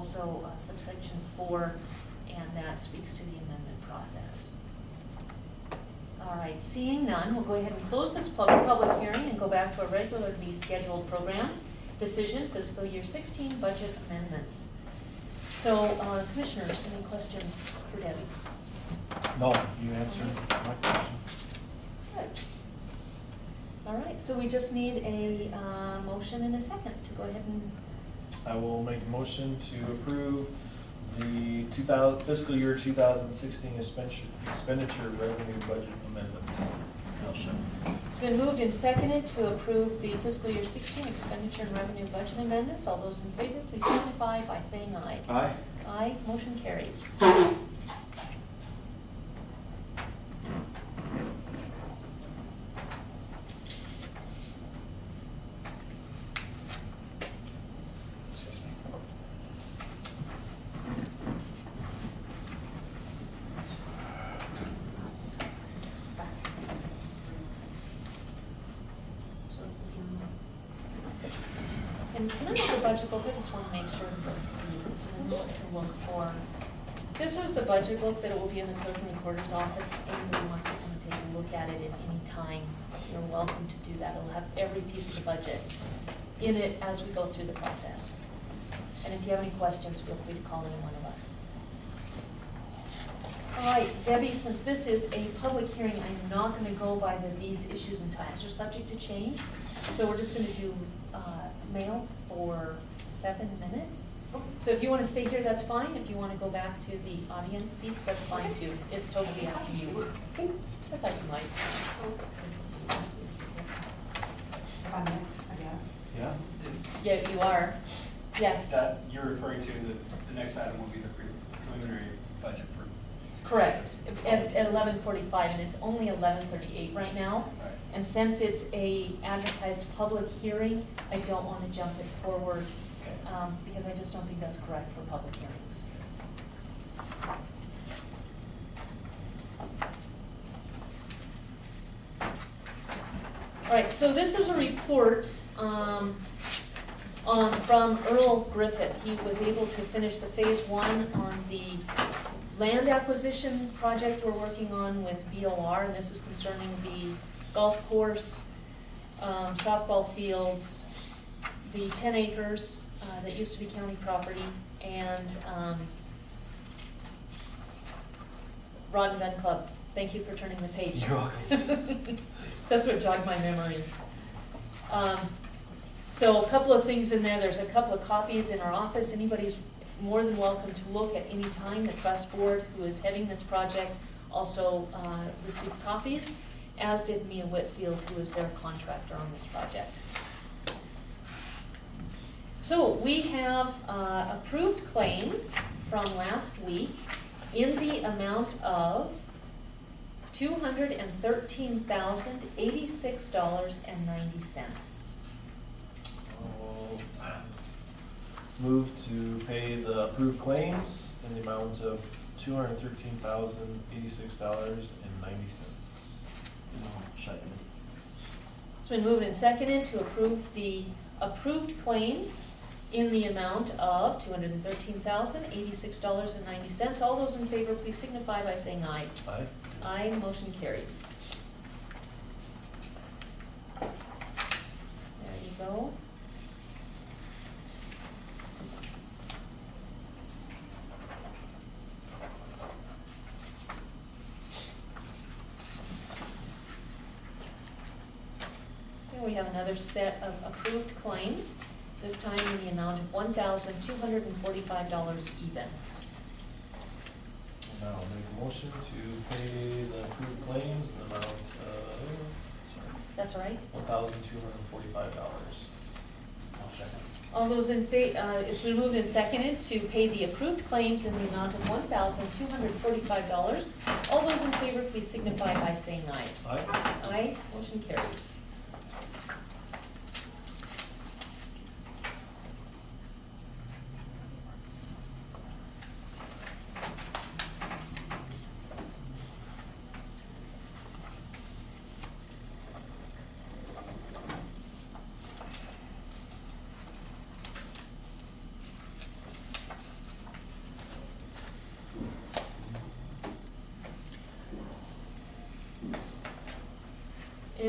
also subsection 4, and that speaks to the amendment process. All right, seeing none, we'll go ahead and close this public hearing and go back to our regularly scheduled program, decision fiscal year 16 budget amendments. So, commissioners, any questions for Debbie? No, you answered my question. Good. All right, so we just need a motion and a second to go ahead and, I will make a motion to approve the fiscal year 2016 expenditure revenue budget amendments. Motion. it's been moved and seconded to approve the fiscal year 16 expenditure and revenue budget amendments. All those in favor, please signify by saying aye. Aye. Aye, motion carries. And can I have the budget book? I just want to make sure everybody sees it, so we know what to look for. This is the budget book that will be in the clerk and recorder's office. Anybody wants to come and take a look at it at any time, you're welcome to do that. It'll have every piece of the budget in it as we go through the process. And if you have any questions, feel free to call any one of us. All right, Debbie, since this is a public hearing, I'm not going to go by these issues and times. They're subject to change. So we're just going to do mail for 7 minutes. So if you want to stay here, that's fine. If you want to go back to the audience seats, that's fine too. It's totally up to you. I thought you might. I'm next, I guess. Yeah. Yeah, you are. Yes. That you're referring to, the next item will be the preliminary budget for. Correct. At 11:45, and it's only 11:38 right now. Right. And since it's a advertised public hearing, I don't want to jump it forward, Okay. because I just don't think that's correct for public hearings. All right, so this is a report from Earl Griffith. He was able to finish the phase 1 on the land acquisition project we're working on with BOR, and this is concerning the golf course, softball fields, the 10 acres that used to be county property, and Rod and Gun Club. Thank you for turning the page. You're welcome. That's what jogged my memory. So a couple of things in there. There's a couple of copies in our office. Anybody's more than welcome to look at any time. The trust board, who is heading this project, also received copies, as did Mia Whitfield, who is their contractor on this project. So we have approved claims from last week in the amount of $213,086.90. I'll move to pay the approved claims in the amount of $213,086.90. It's been moved and seconded to approve the approved claims in the amount of $213,086.90. All those in favor, please signify by saying aye. Aye. Aye, motion carries. There you go. Here we have another set of approved claims, this time in the amount of $1,245 even. And I'll make a motion to pay the approved claims in the amount of, That's all right? $1,245. I'll second. All those in favor, it's been moved and seconded to pay the approved claims in the amount of $1,245. All those in favor, please signify by saying aye. Aye. Aye, motion carries.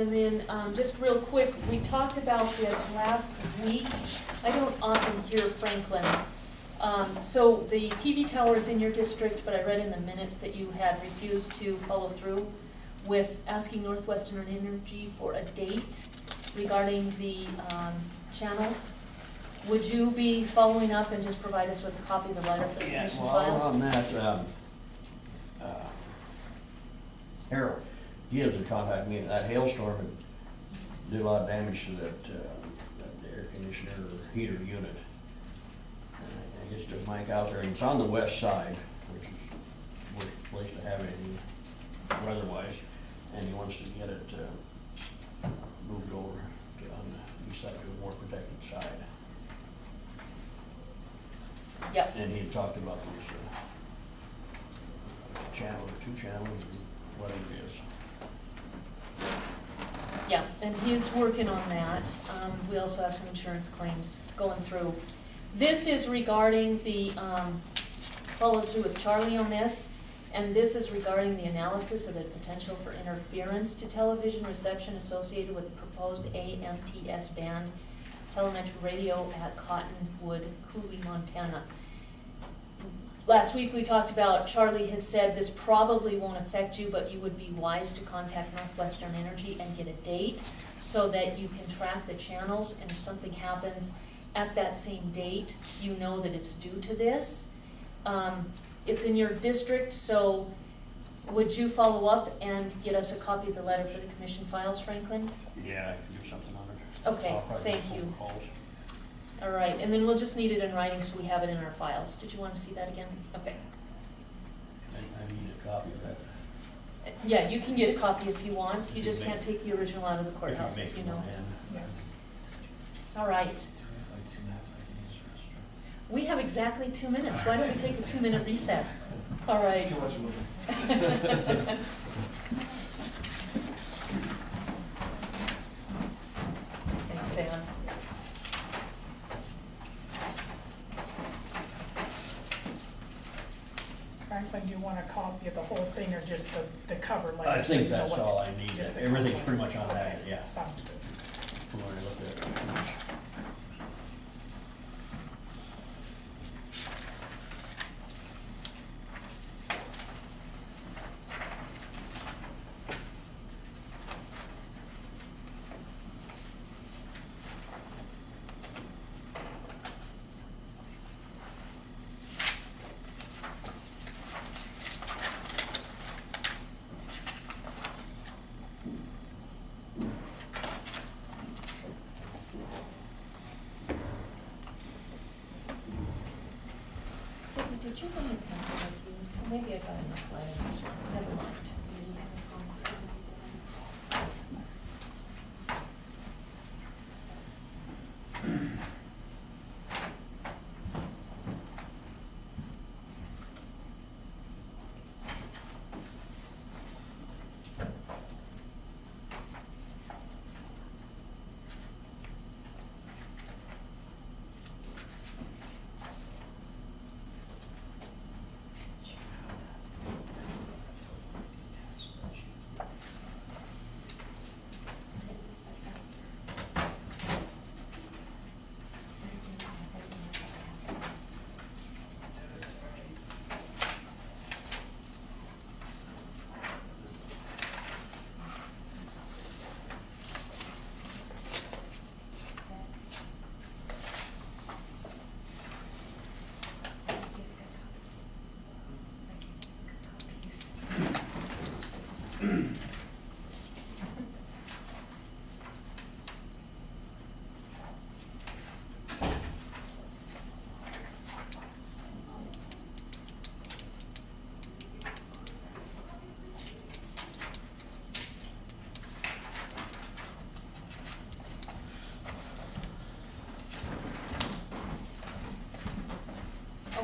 And then, just real quick, we talked about this last week. I don't often hear Franklin. So the TV tower is in your district, but I read in the minutes that you had refused to follow through with asking Northwestern Energy for a date regarding the, channels. Would you be following up and just provide us with a copy of the letter for the Yeah, commission well, files? on that, Harold, he has to contact me, that hailstorm and did a lot of damage to that air conditioner or heater unit. And I guess to Mike out there, and it's on the west side, which is the worst place to have anything weather-wise, and he wants to get it moved over to on the east side to a more protected side. Yep, And he had talked about these channel, or 2 channels, or whatever it is. yeah, and he's working on that. We also have some insurance claims going through. This is regarding the, follow through with Charlie on this, and this is regarding the analysis of the potential for interference to television reception associated with the proposed AMTS band telemetry radio at Cottonwood, Cooley, Montana. Last week, we talked about, Charlie had said this probably won't affect you, but you would be wise to contact Northwestern Energy and get a date so that you can track the channels, and if something happens at that same date, you know that it's due to this. It's in your district, so would you follow up and get us a copy of the letter for the commission files, Franklin? Yeah, I can do something on it. Okay, I'll probably thank make you. phone calls. All right, and then we'll just need it in writing so we have it in our files. Did you want to see that again? Okay. I need a copy of that. Yeah, you can get a copy if you want. You If you just make- can't take the original out of the If courthouse, make as you it know. by hand. All right. Like 2 minutes, I can use the restroom. We have exactly 2 minutes. Why don't we take a 2-minute recess? All right. Too much moving. Thanks, Ann. Franklin, do you want a copy of the whole thing or just the cover letter? I so you think know that's what- all I need. just the Everything's cover pretty letter? much on that, Okay, yeah. Sounds good. From when I looked at it. pretty much. Debbie, did you bring a pencil with you? So maybe I got enough lead in this one. Never mind.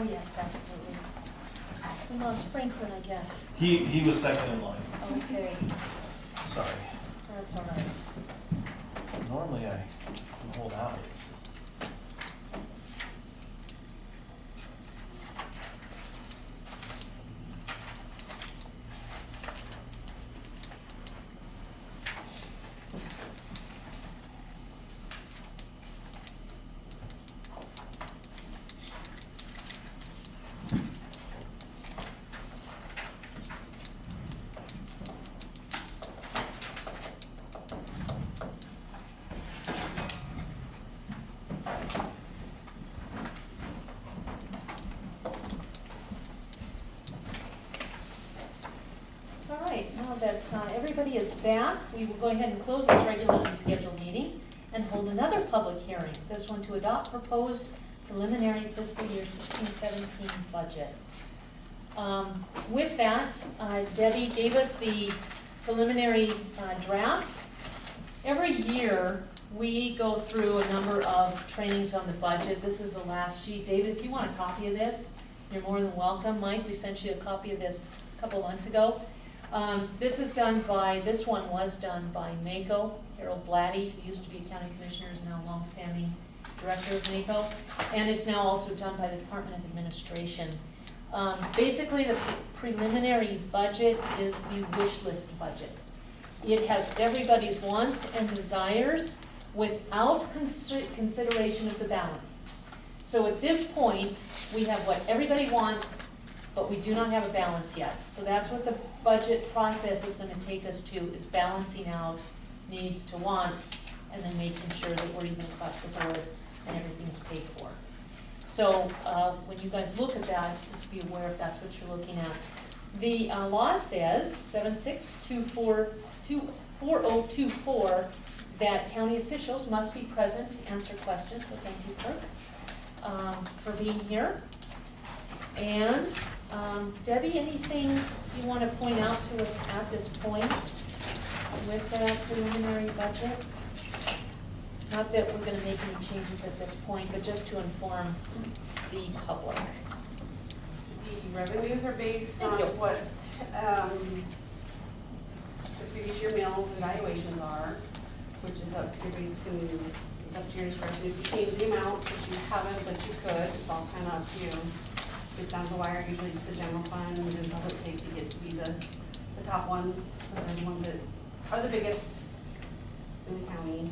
Oh, yes, absolutely. We lost Franklin, I guess. He was second in line. Okay, Sorry. that's all right. Normally I can hold out. that everybody is back, we will go ahead and close this regularly scheduled meeting and hold another public hearing, this one to adopt proposed preliminary fiscal year 16-17 budget. With that, Debbie gave us the preliminary draft. Every year, we go through a number of trainings on the budget. This is the last sheet. David, if you want a copy of this, you're more than welcome. Mike, we sent you a copy of this a couple months ago. This one was done by MACO, Harold Blatty, who used to be a county commissioner, is now longstanding director of MACO, and it's now also done by the Department of Administration. Basically, the preliminary budget is the wish list budget. It has everybody's wants and desires without consideration of the balance. So at this point, we have what everybody wants, but we do not have a balance yet. So that's what the budget process is gonna take us to, is balancing out needs to wants, and then making sure that we're even across the board and everything's paid for. So when you guys look at that, just be aware if that's what you're looking at. The law says, 764024, that county officials must be present to answer questions, so thank you, clerk, for being here. And Debbie, anything you want to point out to us at this point with the preliminary budget? Not that we're gonna make any changes at this point, but just to inform the public. The revenues are based Thank on you. what, the previous year mills evaluations are, which is up to your it's up to your discretion. If you change the amount, which you haven't, but you could, it's all kind of up to you. It's down the wire, usually it's the general fund and public safety gets to be the top ones, the ones that are the biggest in the county.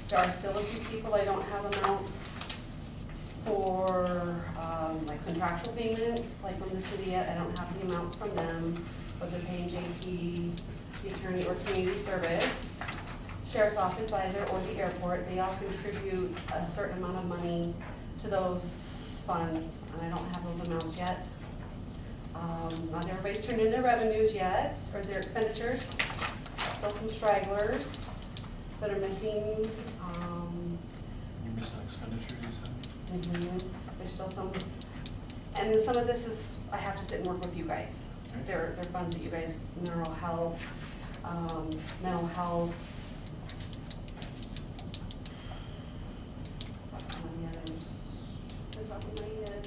There are still a few people I don't have amounts for, like contractual payments, like from the city yet. I don't have the amounts from them, but they're paying JP, the attorney, or community service, sheriff's office either, or the airport. They all contribute a certain amount of money to those funds, and I don't have those amounts yet. Not everybody's turned in their revenues yet, or their expenditures. Still some stragglers that are missing. You're missing expenditures, you said? There's still some, and then some of this is, I have to sit and work with you guys. Okay. They're funds that you guys, mental health, mental health. The others, there's off of my head.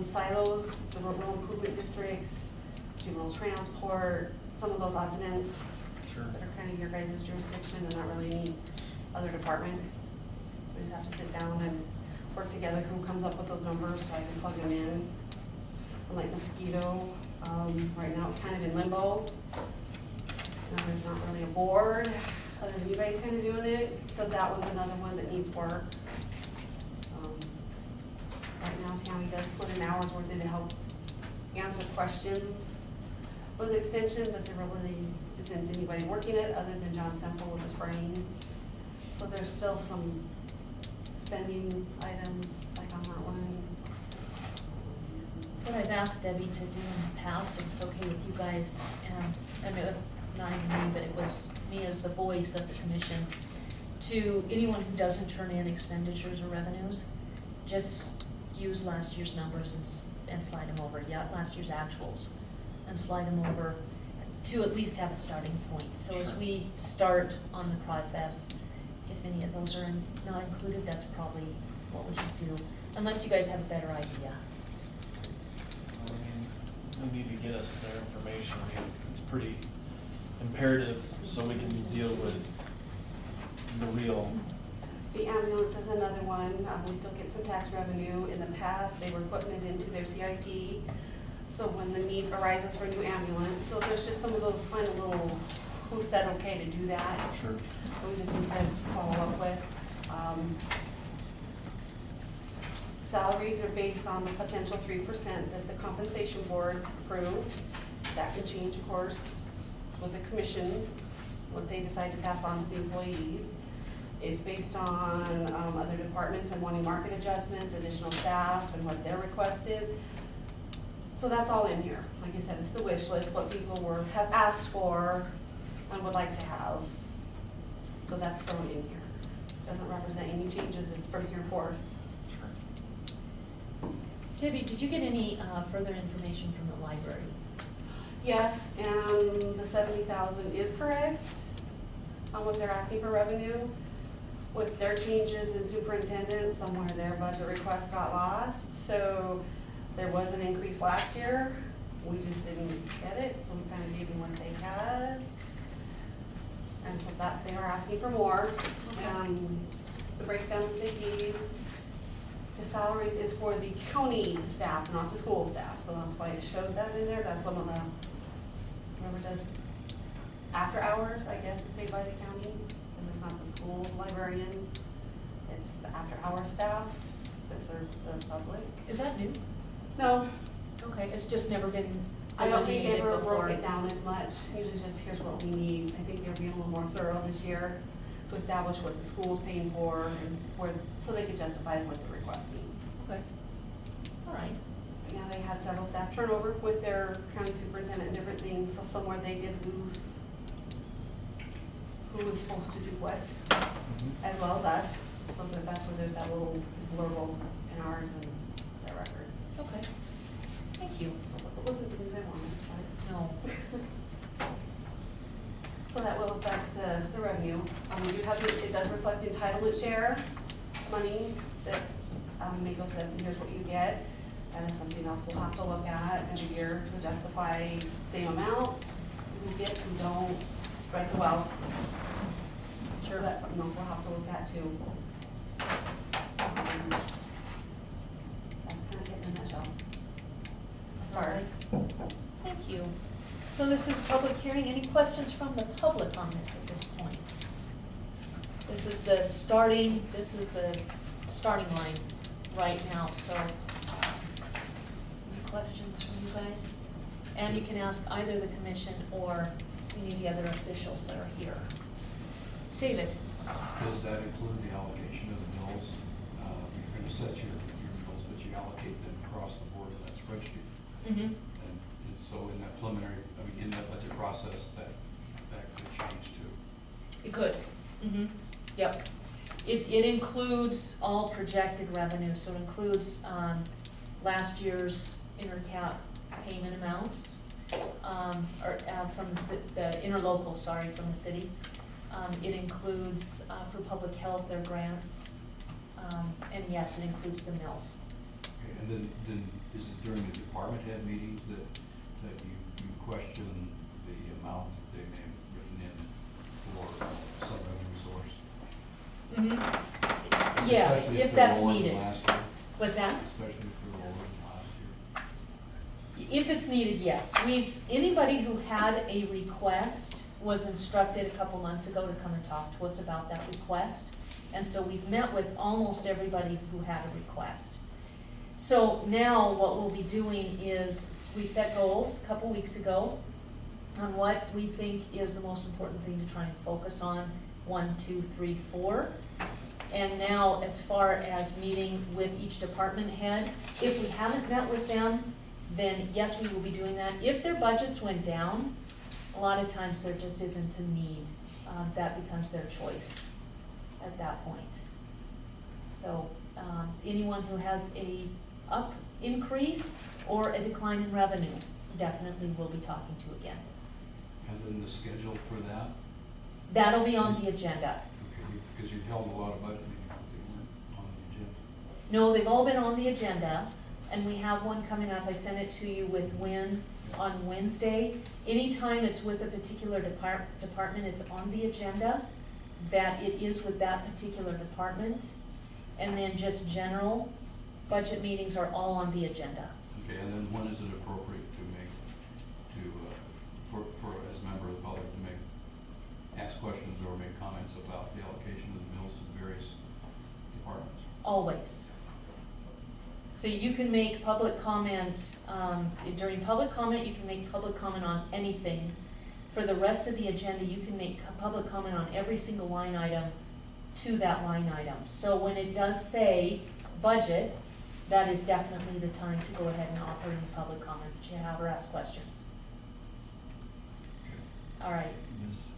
Silos, the rural improvement districts, juvenile transport, some of those odds and ends Sure. that are kind of your guys' jurisdiction and not really any other department. We just have to sit down and work together, who comes up with those numbers so I can plug them in. And like mosquito, right now it's kind of in limbo. There's not really a board, other than you guys kind of doing it, so that one's another one that needs work. Right now Tammy does put in hours worth in to help answer questions with extension, but there really isn't anybody working it other than John Semple with his brain. So there's still some spending items like on that one. What I've asked Debbie to do in the past, if it's okay with you guys, and I mean, not even me, but it was me as the voice of the commission, to anyone who doesn't turn in expenditures or revenues, just use last year's numbers and slide them over, last year's actuals, and slide them over to at least have a starting point. So as Sure. we start on the process, if any of those are not included, that's probably what we should do, unless you guys have a better idea. We need to get us their information. It's pretty imperative so we can deal with the real. The ambulance is another one. We still get some tax revenue. In the past, they were putting it into their CIP. So when the need arises for a new ambulance, so there's just some of those final little, who said okay to do that. Sure. We just need to follow up with. Salaries are based on the potential 3% that the compensation board approved. That can change, of course, with the commission, what they decide to pass on to the employees. It's based on other departments and wanting market adjustments, additional staff, and what their request is. So that's all in here. Like I said, it's the wish list, what people have asked for and would like to have. So that's thrown in here. Doesn't represent any changes from here forward. Debbie, did you get any further information from the library? Yes, and the 70,000 is correct on what they're asking for revenue. With their changes in superintendent, somewhere their budget request got lost, so there was an increase last year. We just didn't get it, so we kind of gave them what they had. And so that, they are asking for more. The breakdown that they gave, the salaries is for the county staff, not the school staff, so that's why it showed that in there. That's some of the, whoever does after hours, I guess, is paid by the county, because it's not the school librarian, it's the after hour staff that serves the public. Is that new? No, Okay, it's just never been I don't think they delineated ever before. broke it down as much. Usually it's just, here's what we need. I think they're being a little more thorough this year to establish what the school's paying for and where, so they could justify what they're requesting. Okay. All right. Yeah, they had several staff turnover with their county superintendent and different things, so somewhere they did lose who was supposed to do what, as well as us. So that's where there's that little blurb in ours and their record. Okay. Thank you. So it wasn't the news I wanted, but. No. So that will affect the revenue. We do have, it does reflect entitlement share money that Mako said, here's what you get. That is something else we'll have to look at every year to justify same amounts, who gets, who don't, spread the wealth. Sure, that's something else we'll have to look at too. That's kind of it in a nutshell. Sorry. All right. Thank you. So this is a public hearing. Any questions from the public on this at this point? This is the starting line right now, so any questions from you guys? And you can ask either the commission or any of the other officials that are here. David? Does that include the allocation of the mills? You're gonna set your mills, but you allocate them across the board in that spreadsheet. Mm-hmm. And so in that preliminary, in that budget process, that could change too. It could. Mm-hmm. Yep. It includes all projected revenue, so it includes, last year's intercap payment amounts, from the interlocal, from the city. It includes, for public health, their grants, and yes, it includes the mills. Okay, and then is it during the department head meetings that you question the amount that they may have written in for some revenue source? Mm-hmm. Yes, Especially if for that's lower than needed. last year, What's that? especially for lower than last year. If it's needed, yes. Anybody who had a request was instructed a couple months ago to come and talk to us about that request. And so we've met with almost everybody who had a request. So now what we'll be doing is, we set goals a couple weeks ago on what we think is the most important thing to try and focus on, 1, 2, 3, 4. And now, as far as meeting with each department head, if we haven't met with them, then yes, we will be doing that. If their budgets went down, a lot of times there just isn't a need. That becomes their choice at that point. So anyone who has a increase or a decline in revenue, definitely we'll be talking to again. And then the schedule for that? That'll be on the agenda. Okay, because you held a lot of budget meetings, but they weren't on the agenda. No, they've all been on the agenda, and we have one coming up. I sent it to you with when on Wednesday. Anytime it's with a particular department, it's on the agenda, that it is with that particular department. And then just general budget meetings are all on the agenda. Okay, and then when is it appropriate for as a member of the public to ask questions or make comments about the allocation of the mills to the various departments? Always. So you can make public comment, during public comment, you can make public comment on anything. For the rest of the agenda, you can make public comment on every single line item to that line item. So when it does say budget, that is definitely the time to go ahead and offer any public comment that you have or ask questions. All right, This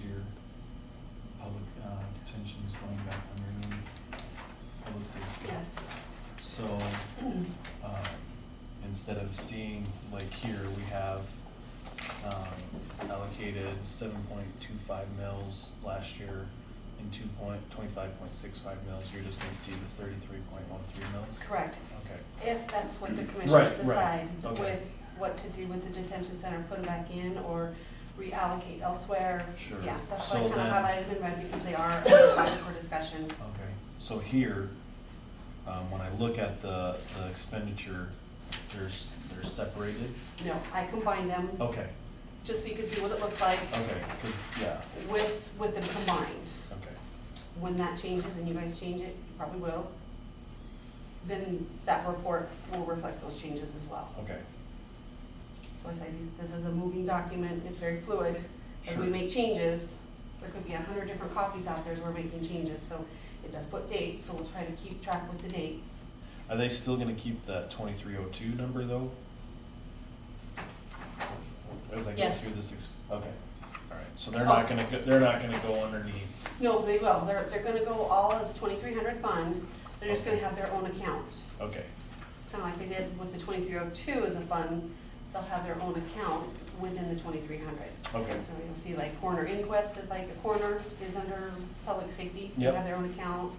year, public detention is going back underneath public safety. Yes. So, instead of seeing, like here, we have, allocated 7.25 mils last year and 25.65 mils, you're just gonna see the 33.13 mils? Correct. Okay, If that's what the Right, commissioners right. decide Okay. with what to do with the detention center, put them back in or reallocate elsewhere. Sure. Yeah, that's why I So kind of then- highlighted in red because they are a topic for discussion. okay, so here, when I look at the expenditure, they're separated? No, I combined them Okay, just so you can see what it looks like okay, cause, yeah, with them combined. okay, When that changes and you guys change it, you probably will, then that report will reflect those changes as well. okay, So I say, this is a moving document, it's very fluid, as we Sure. make changes, so there could be 100 different copies out there as we're making changes, so it does put dates, so we'll try to keep track with the dates. Are they still gonna keep that 2302 number though? As I go Yes. through this, okay, alright, so they're not gonna go underneath, No, they will, they're gonna go all as 2,300 fund, they're just gonna have their own account. okay, Kinda like they did with the 2302 as a fund, they'll have their own account within the 2,300. okay, So you'll see like Coroner Inquest is like, a coroner is under public safety, they Yep. have their own account.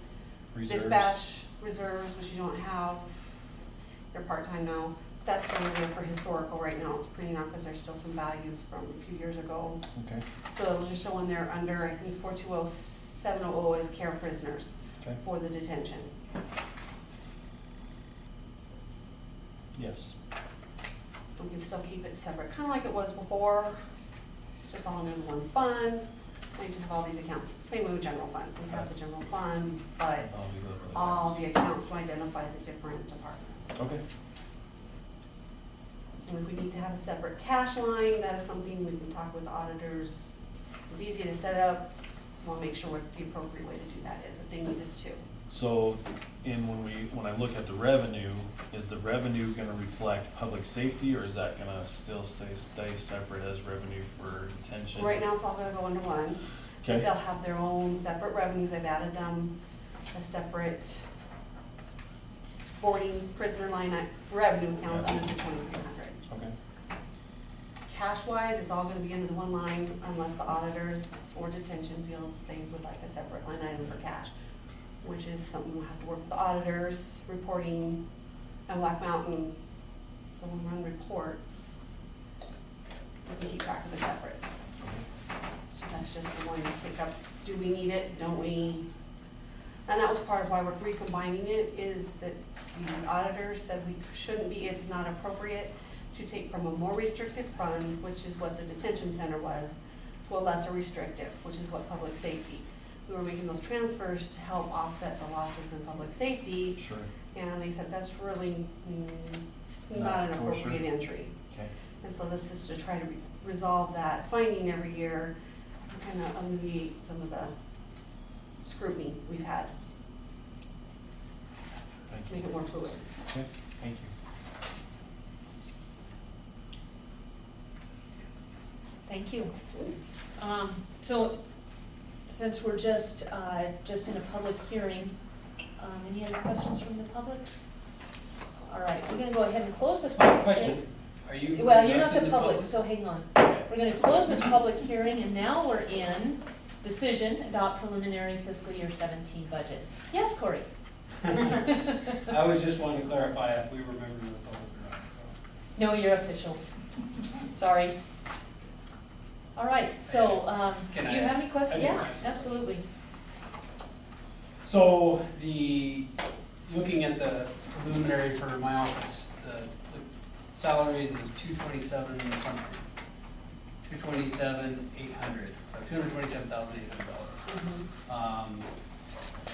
reserves. Dispatch, reserves, which you don't have, they're part-time now. That's still there for historical right now, it's printing out because there's still some values from a few years ago. Okay, So it'll just show in there under, I think it's 420700 is care prisoners okay, for the detention. yes, We can still keep it separate, kinda like it was before, it's just all in one fund. We just have all these accounts, same with general fund, we have the general fund, but all these other all accounts. the accounts to identify the different departments. Okay, And if we need to have a separate cash line, that is something we can talk with the auditors. It's easy to set up, we'll make sure what the appropriate way to do that is, if they need us to. so, when I look at the revenue, is the revenue gonna reflect public safety, or is that gonna still stay separate as revenue for detention? Right now, it's all gonna go under one. Okay. They'll have their own separate revenues, I've added them, a separate boarding prisoner line revenue accounts Yeah. under the 2,300. Okay, Cash-wise, it's all gonna be under the one line unless the auditors or detention feels they would like a separate line item for cash, which is something we'll have to work with the auditors, reporting, and Black Mountain, so when we run reports, we can keep track of the separate. So that's just the one to pick up, do we need it, don't we? And that was part of why we're recombining it, is that the auditors said we shouldn't be, it's not appropriate to take from a more restrictive fund, which is what the detention center was, to a lesser restrictive, which is what public safety. We were making those transfers to help offset the losses in public safety, sure, and they said that's really not Not an kosher. appropriate entry. okay, And so this is to try to resolve that finding every year, and kind of alleviate some of the scrutiny we've had, thank make you. it more fluid. Okay, thank you. thank you. So, since we're just in a public hearing, any other questions from the public? All right, we're gonna go ahead and close this public hearing. Question, are you? Well, you're not addressing the public, so hang on. Okay. We're gonna close this public hearing, and now we're in decision, adopt preliminary fiscal year 17 budget. Yes, Corey? I was just wanting to clarify if we were members of the public or not, so. No, you're officials. Sorry. All right, so, do Can you I have ask- any questions? I do Yeah, have some. absolutely. So looking at the preliminary for my office, the salaries is 227 something. 227,800, so $227,800.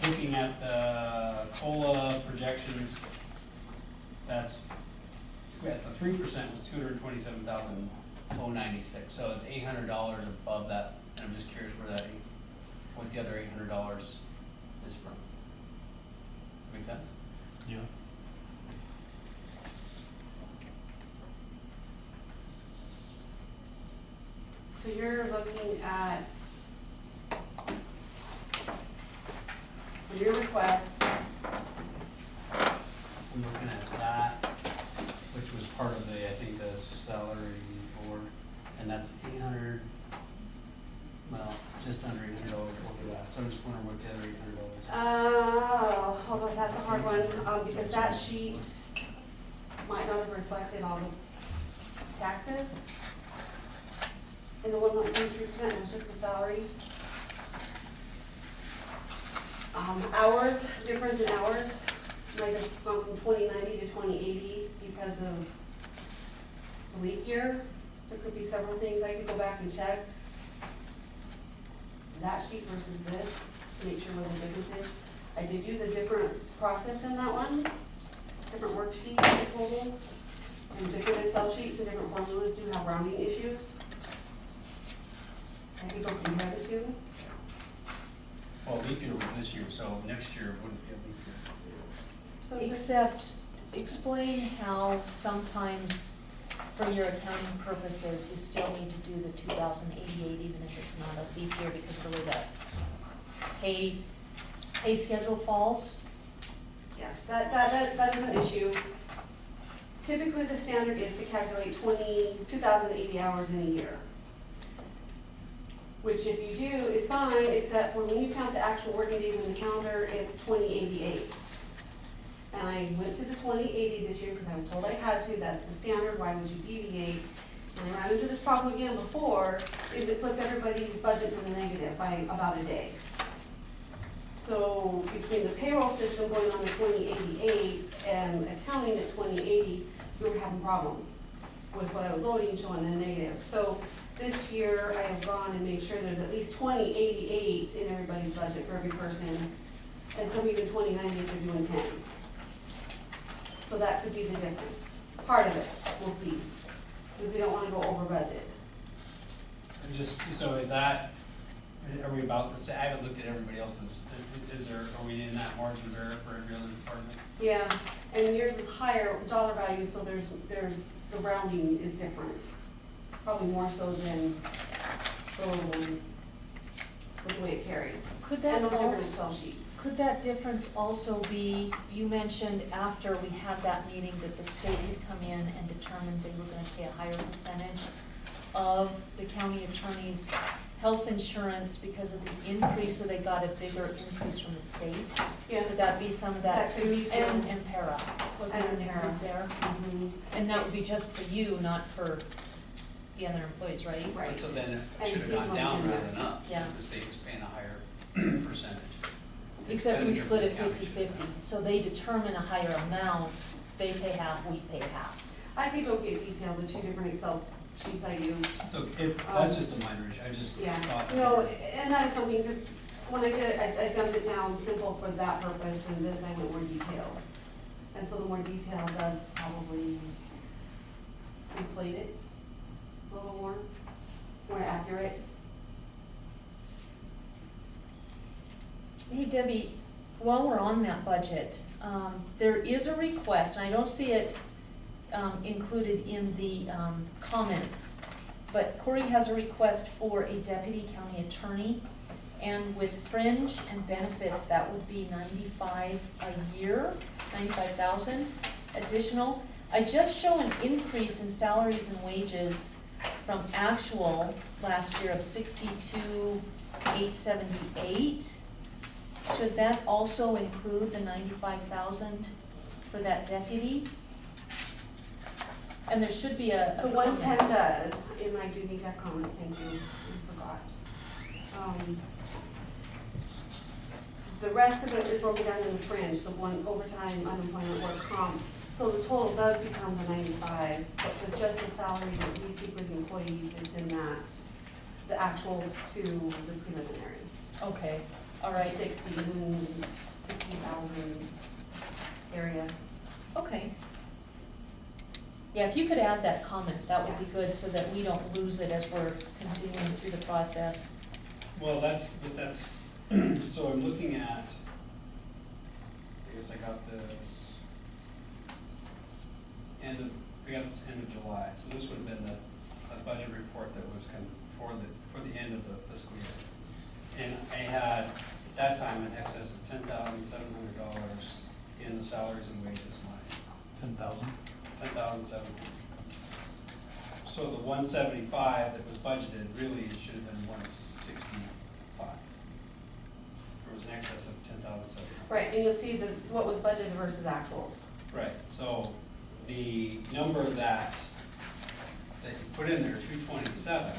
Looking at the COLA projections, that's, at the 3% was 227,096, so it's $800 above that, and I'm just curious what the other $800 is from. Does that make sense? Yeah. you're looking at, for your request, We're looking at that, which was part of the, I think, the salary board, and that's 800, well, just under $800 over that. So I'm just wondering what the other $800 is. hold on, that's a hard one, because that sheet might not have reflected all the taxes. And the one that's 3% was just the salaries. Hours, difference in hours, might have gone from 2090 to 2080 because of the leap year. There could be several things, I could go back and check that sheet versus this, to make sure what the difference is. I did use a different process in that one, different worksheet totals, and different Excel sheets and different formulas do have rounding issues. I could go compare the two. Well, leap year was this year, so next year wouldn't be a leap year. Except, explain how sometimes, for your accounting purposes, you still need to do the 2088 even if it's not a leap year because of the way that pay schedule falls. Yes, that is an issue. Typically, the standard is to calculate 2,080 hours in a year. Which if you do, is fine, except for when you count the actual working days in the calendar, it's 2088. And I went to the 2080 this year because I was told I had to, that's the standard, why would you deviate? And I ran into this problem again before, is it puts everybody's budgets in the negative by about a day. So between the payroll system going on to 2088 and accounting at 2080, we were having problems with what I was loading showing in negative. So this year, I have gone and made sure there's at least 2088 in everybody's budget for every person, and some even 2090 if they're doing tens. So that could be the difference. Part of it, we'll see, because we don't want to go over budget. Just, so is that, are we about to say, I haven't looked at everybody else's, is there, are we in that margin of error for every other department? Yeah, and yours is higher dollar value, so there's, the rounding is different. Probably more so than the little ones, with the way it carries. Could And that those different also, Excel sheets. could that difference also be, you mentioned after we had that meeting that the state had come in and determined they were gonna pay a higher percentage of the county attorney's health insurance because of the increase, so they got a bigger increase from the state? Yes. Could that be some of that That could be too. And para, wasn't there an And para. increase there? Mhm. And that would be just for you, not for the other employees, right? Right. So then it And should have he's gone not down doing rather that. than up, Yeah. if the state was paying a higher percentage. Except we Expenditure split for it the county should 50-50, have. so they determine a higher amount, they pay half, we pay half. I could go get detailed, the two different Excel sheets I used. So that's just a minor issue, I just Yeah, thought. no, and that is something, because when I did it, I dumbed it down simple for that purpose, and this I went more detailed. And so the more detail does probably inflate it a little more accurate. Hey Debbie, while we're on that budget, there is a request, and I don't see it included in the comments, but Corey has a request for a deputy county attorney, and with fringe and benefits, that would be $95,000 a year, $95,000 additional. I just show an increase in salaries and wages from actual last year of $62,878. Should that also include the $95,000 for that deputy? And there should be a The 110 comment. does, and I do need that comment, thank you, I forgot. The rest of it is broken down in the fringe, the one overtime, unemployment, work comp. So the total does become the 95, but for just the salary that we see for the employees, it's in that, the actuals to the preliminary. Okay, all right, 60,000 area. okay. Yeah, if you could add that comment, that would be good, so that we don't lose it as we're continuing through the process. Well, that's, so I'm looking at, I guess I got this end of July, so this would have been the budget report that was kind of for the end of the fiscal year. And I had, at that time, in excess of $10,700 in the salaries and wages line. 10,000. 10,700. So the 175 that was budgeted, really, it should have been 165. There was an excess of 10,700. Right, and you'll see what was budgeted versus actual. Right, so the number that you put in there, 227,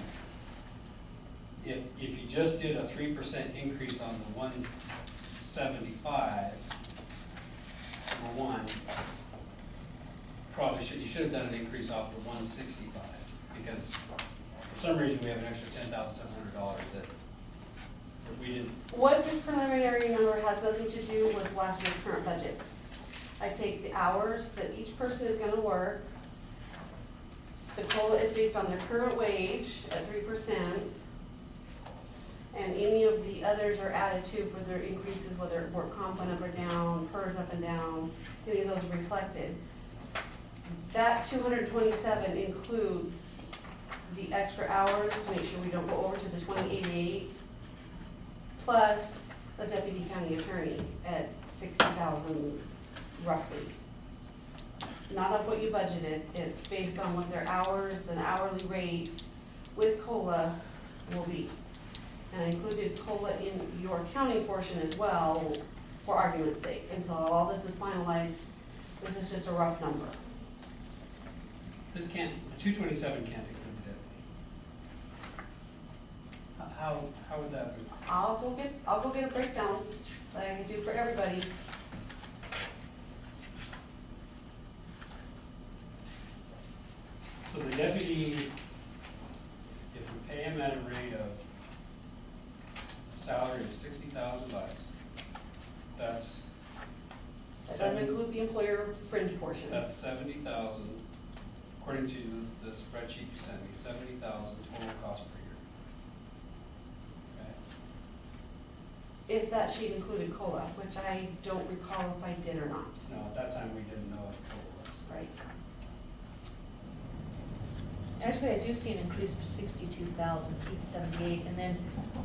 if you just did a 3% increase on the 175, number one, you should have done an increase off the 165, because for some reason we have an extra $10,700 that we didn't. What this preliminary number has nothing to do with last year's current budget. I take the hours that each person is gonna work. The COLA is based on their current wage at 3%. And any of the others are added to for their increases, whether work comp went up or down, PERS up and down, any of those are reflected. That 227 includes the extra hours to make sure we don't go over to the 2088, plus a deputy county attorney at 60,000 roughly. Not of what you budgeted, it's based on what their hours, the hourly rate with COLA will be. And I included COLA in your accounting portion as well, for argument's sake, until all this is finalized. This is just a rough number. This can't, the 227 can't include the deputy. How would that be? I'll go get a breakdown, like I do for everybody. So the deputy, if we pay him at a rate of a salary of $60,000, that's That doesn't include the employer fringe portion. That's 70,000, according to the spreadsheet you sent me, 70,000 total cost per year. Okay? If that sheet included COLA, which I don't recall if I did or not. No, at that time, we didn't know what total was. Right. Actually, I do see an increase of 62,878, and then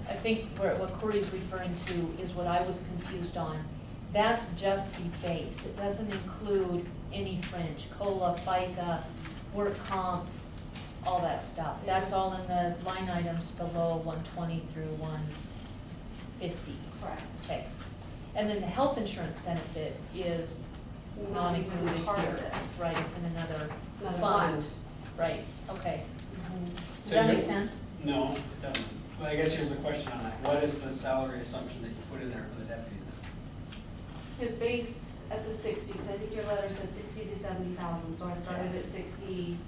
I think what Corey's referring to is what I was confused on. That's just the base. It doesn't include any fringe, COLA, FICA, work comp, all that stuff. That's all in the line items below 120 through 150. Correct. Okay. And then the health insurance benefit is not even included part of here. this. Right, it's in another Another fund. fund. Right, okay. Mhm. Does So that make you're- sense? No, it doesn't. Well, I guess here's the question on that. What is the salary assumption that you put in there for the deputy then? His base at the 60, because I think your letter said 60 to 70,000, so I started at 60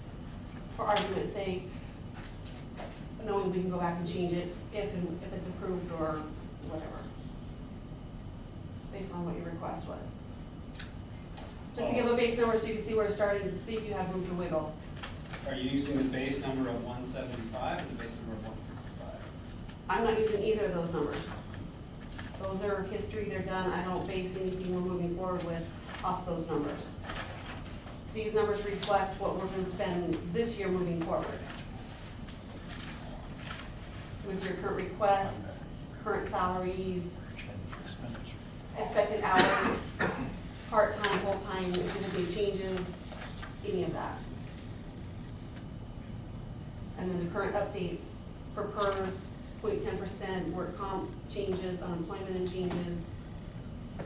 for argument's sake, knowing we can go back and change it if it's approved or whatever, based on what your request was. Just to give a base number so you can see where it's starting, to see if you have room to wiggle. Are you using the base number of 175 or the base number of 165? I'm not using either of those numbers. Those are history, they're done, I don't base anything we're moving forward with off those numbers. These numbers reflect what we're gonna spend this year moving forward. With your current requests, current salaries, Expenditure. expected hours, part-time, full-time, if there's any changes, any of that. And then the current updates for PERS, 0.10%, work comp changes, unemployment and changes.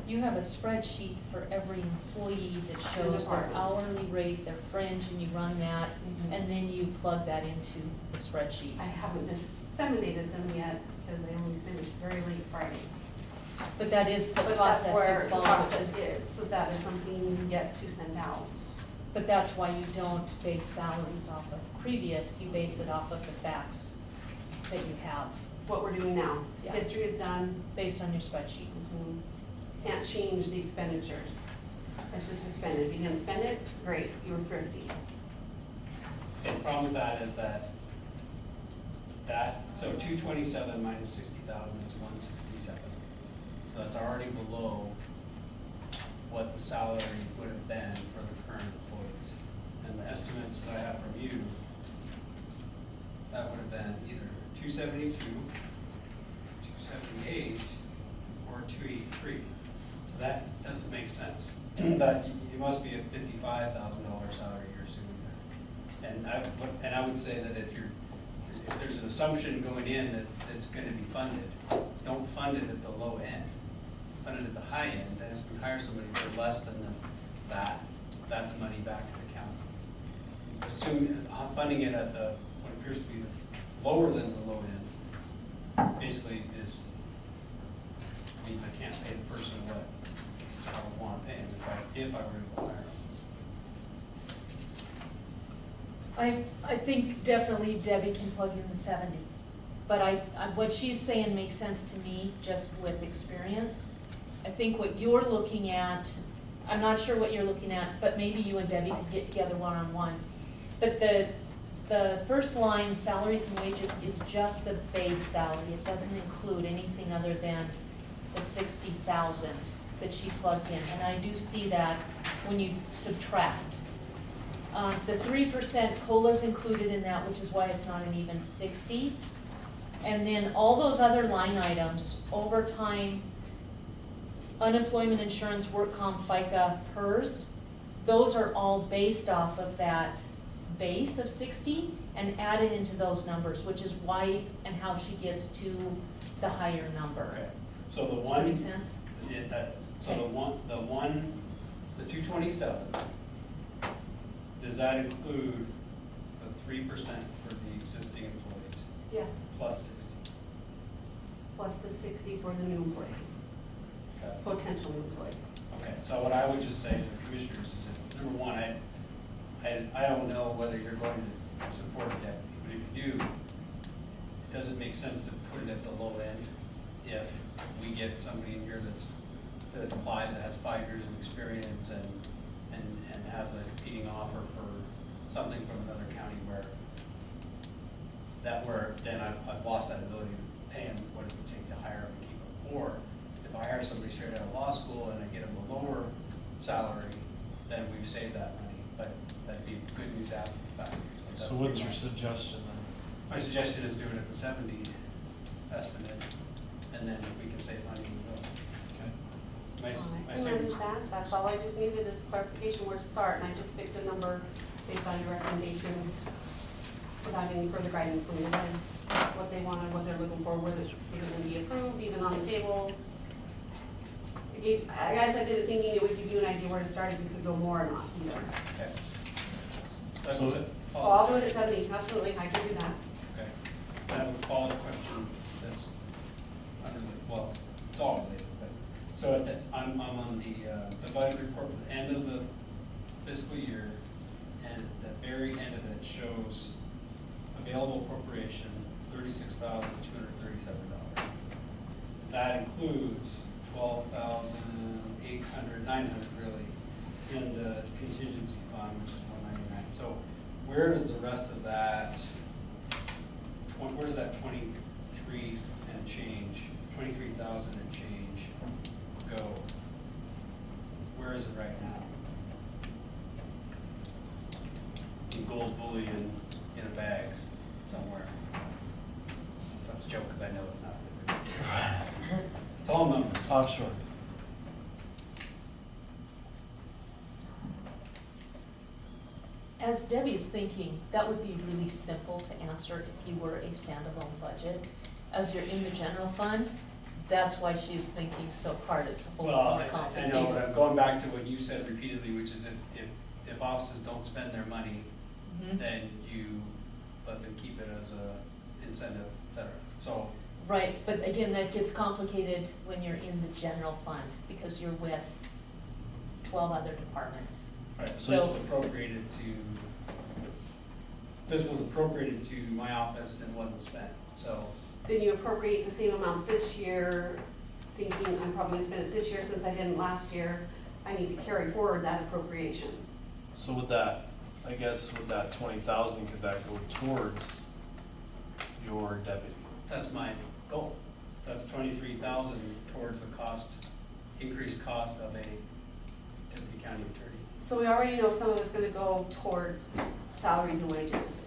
You have a spreadsheet for every employee that shows their department. hourly rate, their fringe, and you run that, Mhm. and then you plug that into the spreadsheet. I haven't disseminated them yet, because I only finished very late Friday. But that is the But that's process where you the follow. process is, so that is something yet to send out. But that's why you don't base salaries off of previous, you base it off of the facts that you have, What we're doing now. Yeah. History is done. based on your spreadsheets. Can't change the expenditures. It's just expended. If you didn't spend it, great, you were thrifty. Okay, the problem with that is that, so 227 minus 60,000 is 167. So that's already below what the salary would have been for the current employees. And the estimates that I have from you, that would have been either 272, 278, or 283. So that doesn't make sense. But you must be a $55,000 salary you're assuming there. And I would say that if there's an assumption going in that it's gonna be funded, don't fund it at the low end. Fund it at the high end, then if we hire somebody for less than that's money back to the county. Assume, funding it at what appears to be lower than the low end, basically means I can't pay the person what I would want to pay them if I were to hire them. I think definitely Debbie can plug in the 70, but what she's saying makes sense to me just with experience. I think what you're looking at, I'm not sure what you're looking at, but maybe you and Debbie could get together one-on-one. But the first line, salaries and wages, is just the base salary. It doesn't include anything other than the 60,000 that she plugged in. And I do see that when you subtract. The 3% COLA's included in that, which is why it's not an even 60. And then all those other line items, overtime, unemployment insurance, work comp, FICA, PERS, those are all based off of that base of 60 and added into those numbers, which is why and how she gets to the higher number. Okay, so the Does that one. make sense? It does. So Okay. the 227, does that include the 3% for the existing employees Yes, plus 60? plus the 60 for the new employee, Okay. potential new employee. Okay, so what I would just say to the commissioners is that, number one, I don't know whether you're going to support it yet, but if you do, it doesn't make sense to put it at the low end if we get somebody in here that applies, that has 5 years of experience and has a competing offer for something from another county where then I've lost that ability to pay them what it would take to hire them and keep them. Or if I hire somebody straight out of law school and I get them a lower salary, then we've saved that money, but that'd be good news after the fact. So what's your suggestion then? My suggestion is do it at the 70 estimate, and then if we can save money, we will. Okay. My I can second, manage that, that's all I just needed is clarification where to start, and I just picked a number based on your recommendation without any further guidance from you, what they wanted, what they're looking for, whether it's going to be approved, even on the table. I did it thinking it would give you an idea where to start, if you could go more or not either. okay. So- That's it. Oh, I'll do it at 70, absolutely, I can do that. Okay. That would follow the question that's under well, it's all related, but, so I'm on the budget report for the end of the fiscal year, and at the very end of it shows available appropriation, $36,237. That includes 12,800, 900 really, in the contingency fund, which is 199. So where does the rest of that, where does that 23 and change, 23,000 and change go? Where is it right now? In gold bullion in a bag somewhere. That's a joke, because I know it's not. It's all numbers. Offshore. As Debbie's thinking, that would be really simple to answer if you were a standalone budget. As you're in the general fund, that's why she's thinking so hard, it's a whole Well, lot I know, complicated. but I'm going back to what you said repeatedly, which is if offices don't spend their money, Mhm. then you let them keep it as a incentive, et cetera. So, Right, but again, that gets complicated when you're in the general fund, because you're with 12 other departments. right, so So- it was appropriated this was appropriated to my office and wasn't spent, so. Then you appropriate the same amount this year, thinking I'm probably gonna spend it this year since I didn't last year. I need to carry forward that appropriation. So with that, I guess with that 20,000, could that go towards your deputy? That's my goal. That's 23,000 towards the increased cost of a deputy county attorney. So we already know some of it's gonna go towards salaries and wages.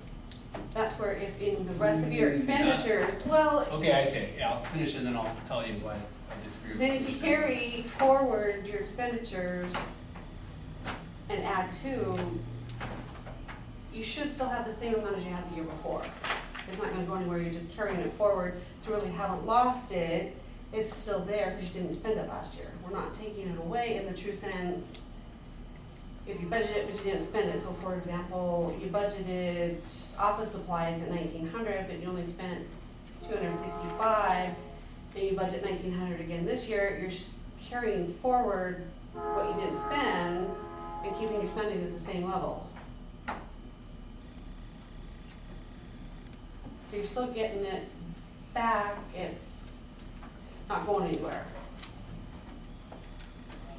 That's where if in the rest of your expenditures, well, Okay, I see, yeah, I'll finish and then I'll tell you why I disagree with then what if you you're saying. carry forward your expenditures and add two, you should still have the same amount as you had the year before. It's not gonna go anywhere, you're just carrying it forward, so really haven't lost it, it's still there because you didn't spend it last year. We're not taking it away in the true sense, if you budget it but you didn't spend it, so for example, you budgeted office supplies at 1,900, but you only spent 265, and you budget 1,900 again this year, you're carrying forward what you didn't spend and keeping your spending at the same level. So you're still getting it back, it's not going anywhere.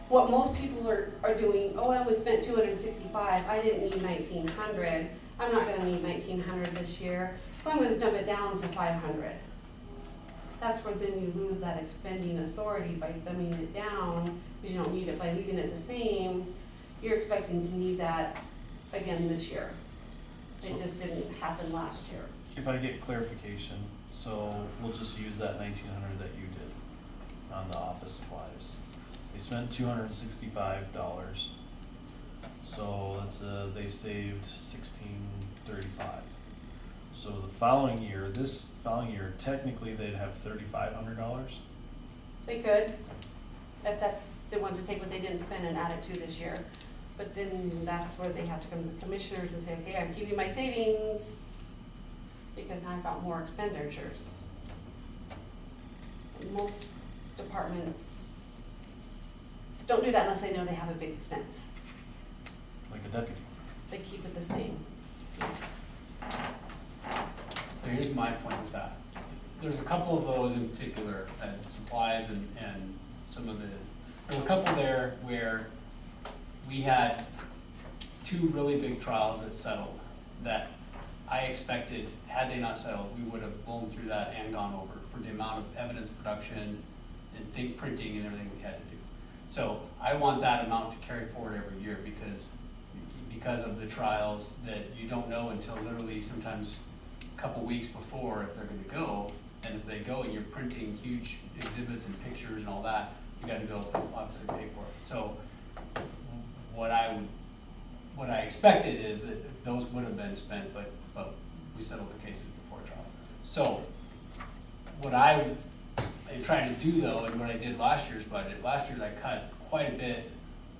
What most people are doing, oh, I only spent 265, I didn't need 1,900, I'm not gonna need 1,900 this year, so I'm gonna dump it down to 500. That's where then you lose that expending authority by dumbing it down, because you don't need it. By leaving it the same, you're expecting to need that again this year. It So- just didn't happen last year. If I get clarification, so we'll just use that 1,900 that you did on the office supplies. They spent $265, so that's they saved $1,635. So the following year, this following year, technically they'd have $3,500. They could, if that's, they wanted to take what they didn't spend and add it to this year. But then that's where they have to come to the commissioners and say, okay, I'm keeping my savings because I've got more expenditures. And most departments don't do that unless they know they have a big expense. Like a deputy. They keep it the same. So here's my point with that. There's a couple of those in particular, supplies and some of there were a couple there where we had two really big trials that settled that I expected, had they not settled, we would have blown through that and gone over for the amount of evidence production and printing and everything we had to do. So I want that amount to carry forward every year because of the trials that you don't know until literally sometimes a couple weeks before if they're gonna go. And if they go and you're printing huge exhibits and pictures and all that, you gotta be able to obviously pay for it. So what I expected is that those would have been spent, but we settled the cases before trial. So what I tried to do though, and what I did last year's budget, last year I cut quite a bit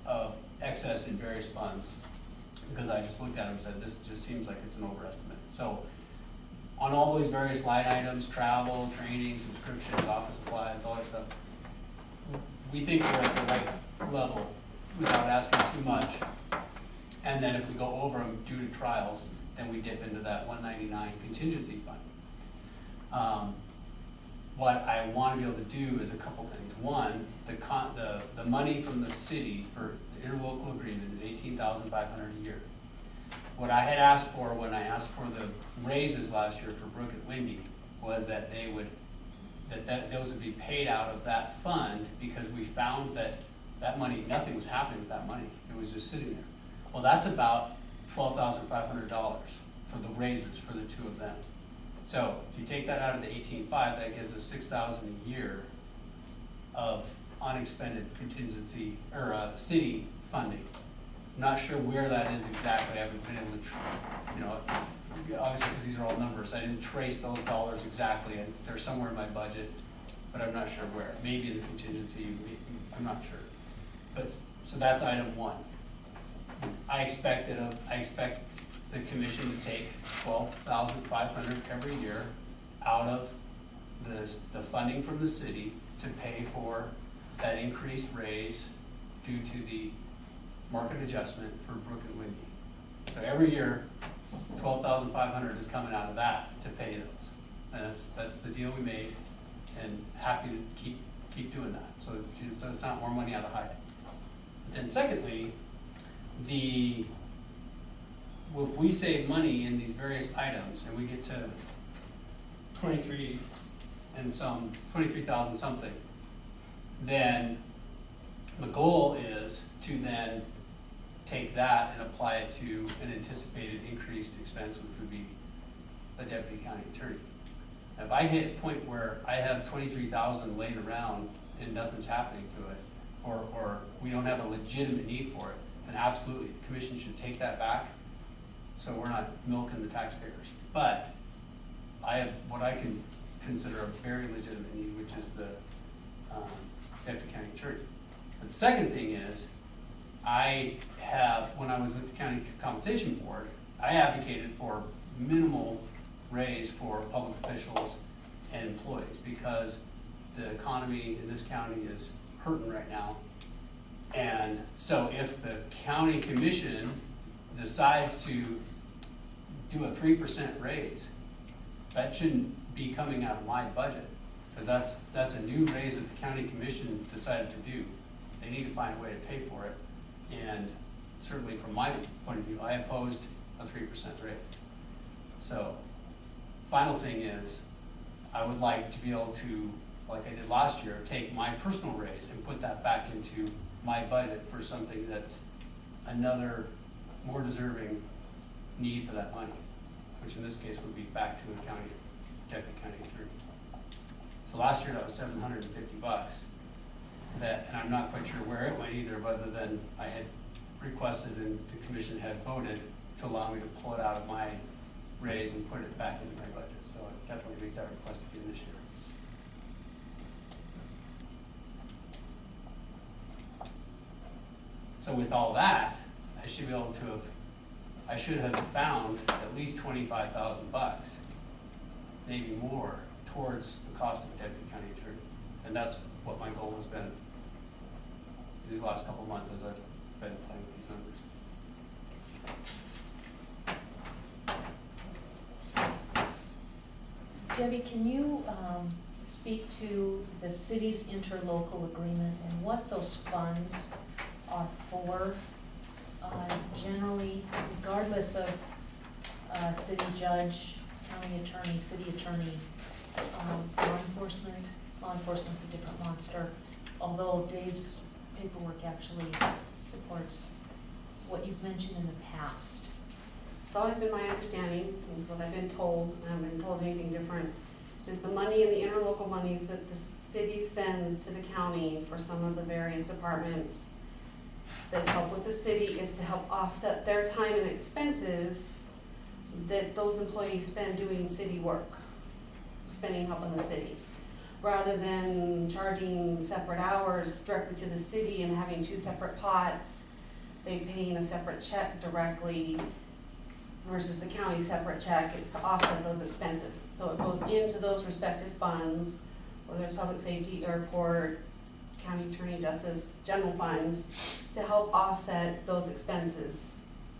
of excess in various funds because I just looked at them and said, this just seems like it's an overestimate. So on all those various line items, travel, training, subscriptions, office supplies, all that stuff, we think we're at the right level without asking too much. And then if we go over them due to trials, then we dip into that 199 contingency fund. What I want to be able to do is a couple things. One, the money from the city for the interlocal agreement is $18,500 a year. What I had asked for when I asked for the raises last year for Brooke and Wendy was that they would, those would be paid out of that fund because we found that money, nothing was happening with that money. It was just sitting there. Well, that's about $12,500 for the raises for the two of them. So if you take that out of the 18.5, that gives us $6,000 a year of unexpended contingency or city funding. Not sure where that is exactly. I haven't been able to, obviously because these are all numbers. I didn't trace those dollars exactly, and they're somewhere in my budget, but I'm not sure where. Maybe in the contingency, I'm not sure. But so that's item one. I expect the commission to take $12,500 every year out of the funding from the city to pay for that increased raise due to the market adjustment for Brooke and Wendy. So every year, $12,500 is coming out of that to pay those. And that's the deal we made, and happy to keep doing that. So it's not more money out of Hyatt. Then secondly, if we save money in these various items and we get to 23,000 something, then the goal is to then take that and apply it to an anticipated increased expense, which would be a deputy county attorney. If I hit a point where I have 23,000 laying around and nothing's happening to it, or we don't have a legitimate need for it, then absolutely, the commission should take that back, so we're not milking the taxpayers. But I have what I can consider a very legitimate need, which is the deputy county attorney. But the second thing is, when I was with the county compensation board, I advocated for minimal raise for public officials and employees, because the economy in this county is hurting right now. And so if the county commission decides to do a 3% raise, that shouldn't be coming out of my budget, because that's a new raise that the county commission decided to do. They need to find a way to pay for it. And certainly from my point of view, I opposed a 3% raise. So, final thing is, I would like to be able to, like I did last year, take my personal raise and put that back into my budget for something that's another more deserving need for that money, which in this case would be back to a deputy county attorney. So last year that was $750. And I'm not quite sure where it went either, other than I had requested and the commission had voted to allow me to pull it out of my raise and put it back into my budget. So I definitely make that request again this year. So with all that, I should have found at least $25,000, maybe more, towards the cost of a deputy county attorney. And that's what my goal has been these last couple of months as I've been playing with these numbers. Debbie, can you speak to the city's interlocal agreement and what those funds are for? Generally, regardless of city judge, county attorney, city attorney, law enforcement's a different monster, although Dave's paperwork actually supports what you've mentioned in the past. It's always been my understanding, and what I've been told, I haven't been told anything different, is the money and the interlocal monies that the city sends to the county for some of the various departments that help with the city is to help offset their time and expenses that those employees spend doing city work, spending help in the city. Rather than charging separate hours directly to the city and having two separate pots, they paying a separate check directly versus the county separate check. It's to offset those expenses. So it goes into those respective funds, whether it's public safety, airport, county attorney, justice, general fund, to help offset those expenses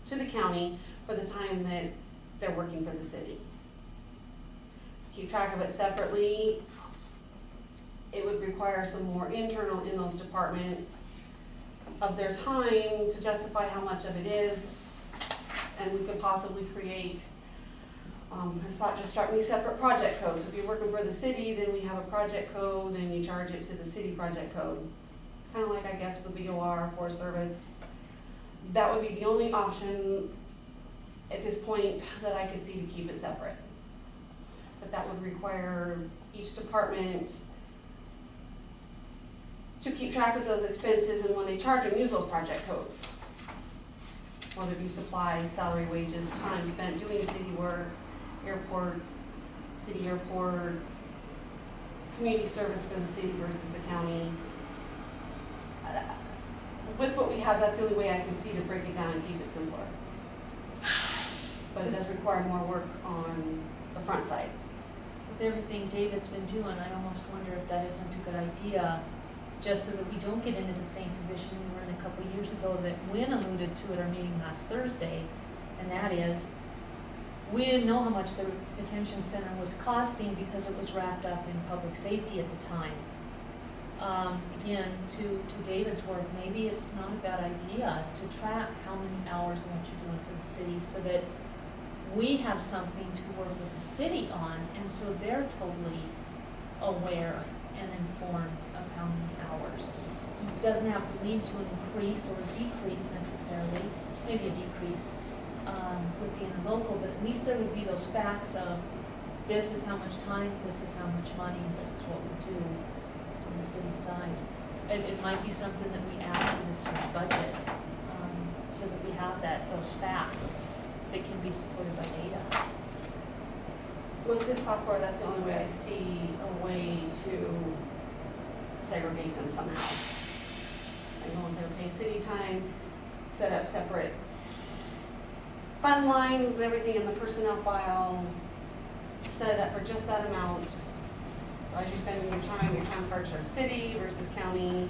to the county for the time that they're working for the city. Keep track of it separately, it would require some more internal in those departments of their time to justify how much of it is, and we could possibly create, it's not just struck me, separate project codes. If you're working for the city, then we have a project code and you charge it to the city project code. Kind of like, I guess, the BOR, Forest Service. That would be the only option at this point that I could see to keep it separate. But that would require each department to keep track of those expenses, and when they charge them, use those project codes. Whether it be supplies, salary, wages, time spent doing city work, airport, city airport, community service for the city versus the county. With what we have, that's the only way I can see to break it down and keep it simpler. But it does require more work on the front side. With everything David's been doing, I almost wonder if that isn't a good idea, just so that we don't get into the same position we were in a couple of years ago that Wynn alluded to at our meeting last Thursday, and that is, we didn't know how much the detention center was costing because it was wrapped up in public safety at the time. Again, to David's work, maybe it's not a bad idea to track how many hours and what you're doing for the city so that we have something to work with the city on, and so they're totally aware and informed of how many hours. It doesn't have to lead to an increase or a decrease necessarily, maybe a decrease, with the interlocal, but at least there would be those facts of, this is how much time, this is how much money, this is what we do on the city side. It might be something that we add to this year's budget, so that we have those facts that can be supported by data. With this software, that's the only way I see a way to segregate them somehow. Like, no one's ever pay city time, set up separate fund lines, everything in the personnel file, set it up for just that amount. As you're spending your time for our city versus county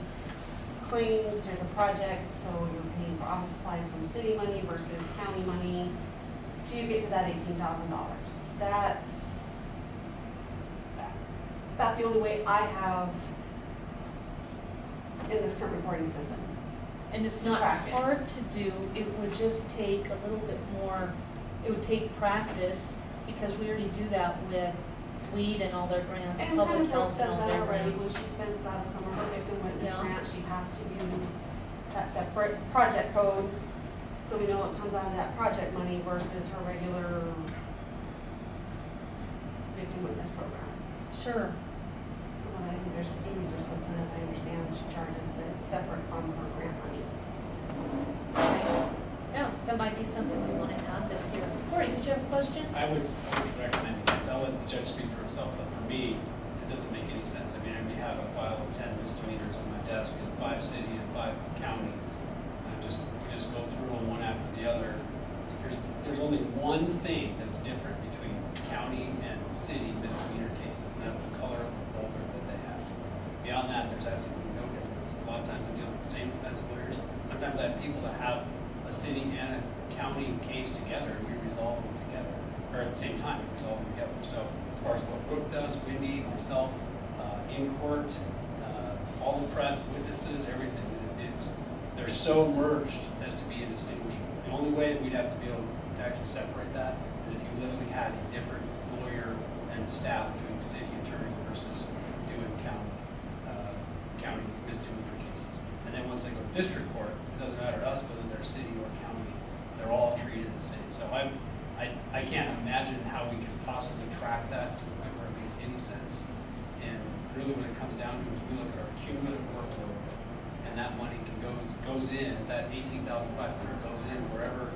claims, there's a project, so you're paying for office supplies from city money versus county money, till you get to that $18,000. That's about the only way I have in this current reporting system. And it's To not track it. hard to do, it would just take a little bit more, it would take practice, because we already do that with weed and all their grants, And public Brooke health and does all that their already, when grants. she spends out of some of her victim witness Yeah. grants, she has to use that separate project code, so we know what comes out of that project money versus her regular victim witness program. Sure, So I think there's fees or something that I understand she charges that's separate from her grant money. okay. Yeah, that might be something we want to add this year. Cory, did you have a question? I would recommend against, I'll let the judge speak for himself, but for me, it doesn't make any sense. I mean, I may have a file of 10 misdemeanors on my desk, and 5 city and 5 county. And just go through them one after the other. There's only one thing that's different between county and city misdemeanor cases, and that's the color of the folder that they have. Beyond that, there's absolutely no difference. A lot of times I deal with the same defense lawyers. Sometimes I have people that have a city and a county case together, and we resolve them together, or at the same time, we resolve them together. So as far as what Brooke does, Wendy, myself, in court, all the prep, witnesses, everything, they're so merged as to be indistinguishable. The only way that we'd have to be able to actually separate that is if you literally had a different lawyer and staff doing city attorney versus doing county misdemeanor cases. And then once they go to district court, it doesn't matter to us whether they're city or county, they're all treated the same. So I can't imagine how we could possibly track that to the point where it makes any sense. And really what it comes down to is we look at our cumulative workload, and that money goes in, that $18,500 goes in wherever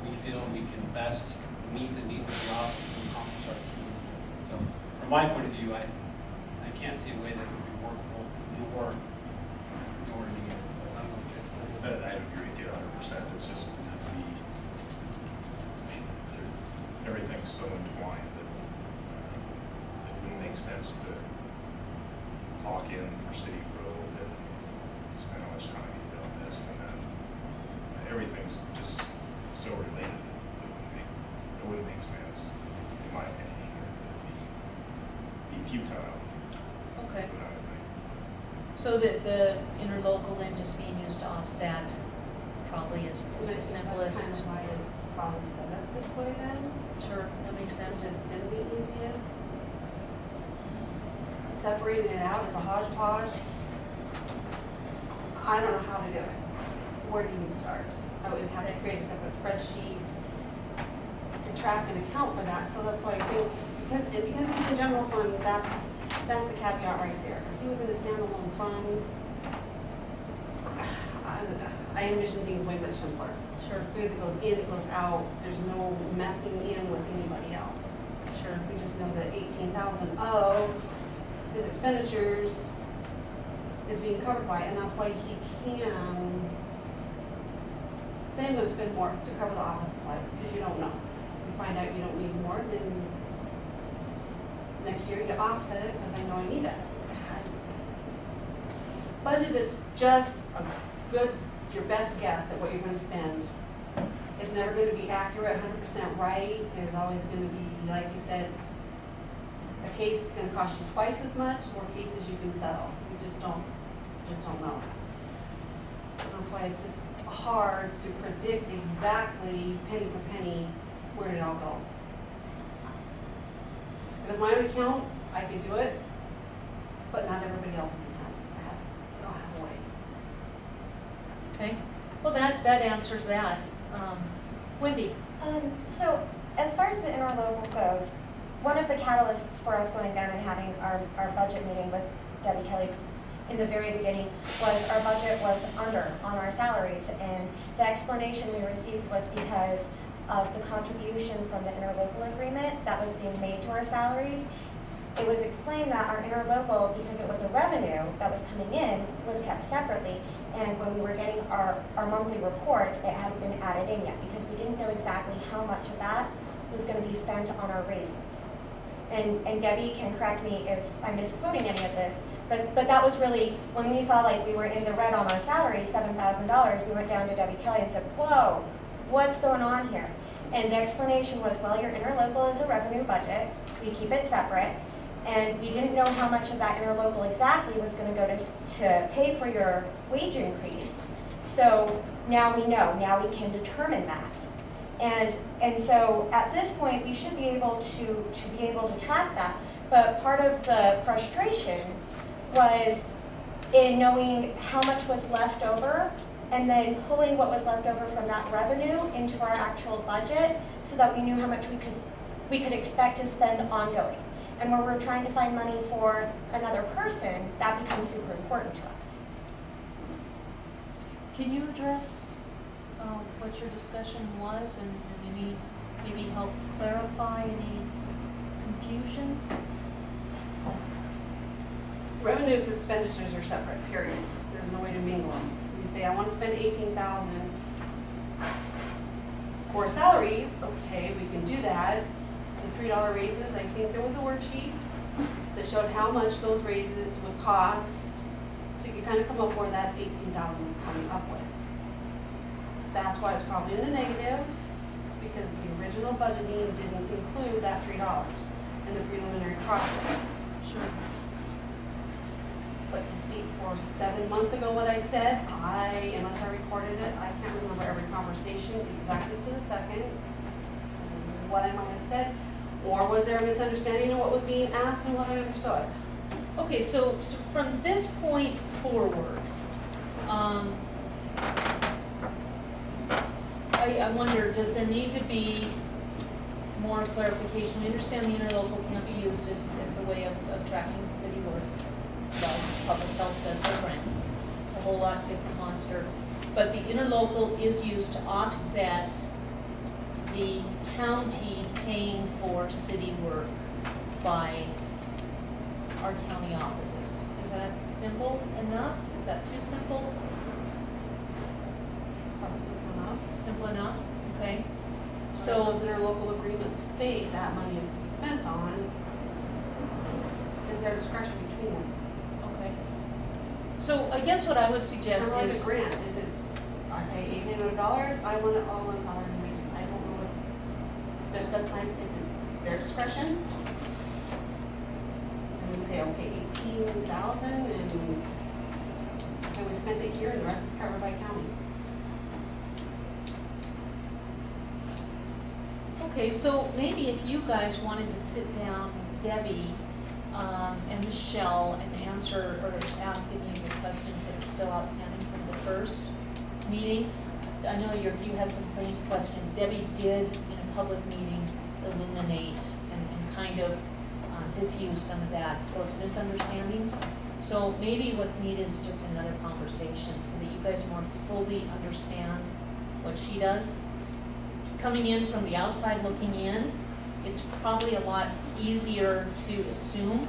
we feel we can best meet the needs of the office and accomplish our community. So from my point of view, I can't see a way that would be workable nor needed. I don't know, Jeff. I agree with you 100%. It's just everything's so entwined that it wouldn't make sense to clock in for city road and spend how much time you doing this, and then everything's just so related. It wouldn't make sense, in my opinion. It'd be futile. Okay. But I would think. So that the interlocal then just being used to offset probably is the That's simplest. kind of why it's probably set up this way then. Sure, that makes sense. It's been the easiest. Separating it out is a hodgepodge. I don't know how to do it. Where to even start? I would have to create a separate spreadsheet to track and account for that. So that's why I think, because he's in general fund, that's the caveat right there. If he was in a standalone fund, I envision things way much simpler. Sure, Because it goes in, it goes out, there's no messing in with anybody else. sure. We just know that 18,000 of his expenditures is being covered by it, and that's why he can say, I'm gonna spend more to cover the office supplies, because you don't know. You find out you don't need more, then next year you offset it, because I know I need it. Budget is just a good, your best guess at what you're gonna spend. It's never gonna be accurate, 100% right. There's always gonna be, like you said, a case that's gonna cost you twice as much, or cases you can settle. You just don't know. And that's why it's just hard to predict exactly, penny for penny, where it all go. If it's my own account, I could do it, but not everybody else's account. I don't have a way. Okay, well, that answers that. Wendy? So as far as the interlocal goes, one of the catalysts for us going down and having our budget meeting with Debbie Kelly in the very beginning was our budget was under on our salaries. And the explanation we received was because of the contribution from the interlocal agreement that was being made to our salaries. It was explained that our interlocal, because it was a revenue that was coming in, was kept separately. And when we were getting our monthly reports, it hadn't been added in yet because we didn't know exactly how much of that was going to be spent on our raises. And Debbie can correct me if I'm misquoting any of this, but that was really, when we saw like we were in the red on our salary, $7,000, we went down to Debbie Kelly and said, whoa, what's going on here? And the explanation was, well, your interlocal is a revenue budget, we keep it separate, and we didn't know how much of that interlocal exactly was going to go to pay for your wage increase. So now we know, now we can determine that. And so at this point, we should be able to track that. But part of the frustration was in knowing how much was left over and then pulling what was left over from that revenue into our actual budget so that we knew how much we could expect to spend ongoing. And when we're trying to find money for another person, that becomes super important to us. Can you address what your discussion was and any, maybe help clarify any confusion? Revenues and expenditures are separate, period. There's no way to mingle them. You say, I want to spend 18,000 for salaries, okay, we can do that. The $3 raises, I think there was a worksheet that showed how much those raises would cost. So you could kind of come up where that 18,000 was coming up with. That's why it's probably in the negative, because the original budgeting didn't include that $3 in the preliminary process. Sure. But to speak for 7 months ago what I said, unless I recorded it, I can't remember every conversation exactly to the second, what I might have said, or was there a misunderstanding of what was being asked and what I understood? Okay, so from this point forward, I wonder, does there need to be more clarification? We understand the interlocal can't be used as the way of tracking city work. Well, public health does their grants. It's a whole lot different monster. But the interlocal is used to offset the county paying for city work by our county offices. Is that simple enough? Is that too simple? Simple enough? Okay. So those interlocal agreements state that money is to be spent on, is there discretion between them? Okay. So I guess what I would suggest Kind of is. like a grant, is it, I pay $800, I want it all on salary and wages, I don't know what, they're specified, is it their discretion? And we say, okay, 18,000 and we spent it here and the rest is covered by county. Okay, so maybe if you guys wanted to sit down with Debbie and Michelle and answer or ask any of the questions that are still outstanding from the first meeting. I know you had some claims questions. Debbie did, in a public meeting, illuminate and kind of diffuse some of those misunderstandings. So maybe what's needed is just another conversation so that you guys more fully understand what she does. Coming in from the outside looking in, it's probably a lot easier to assume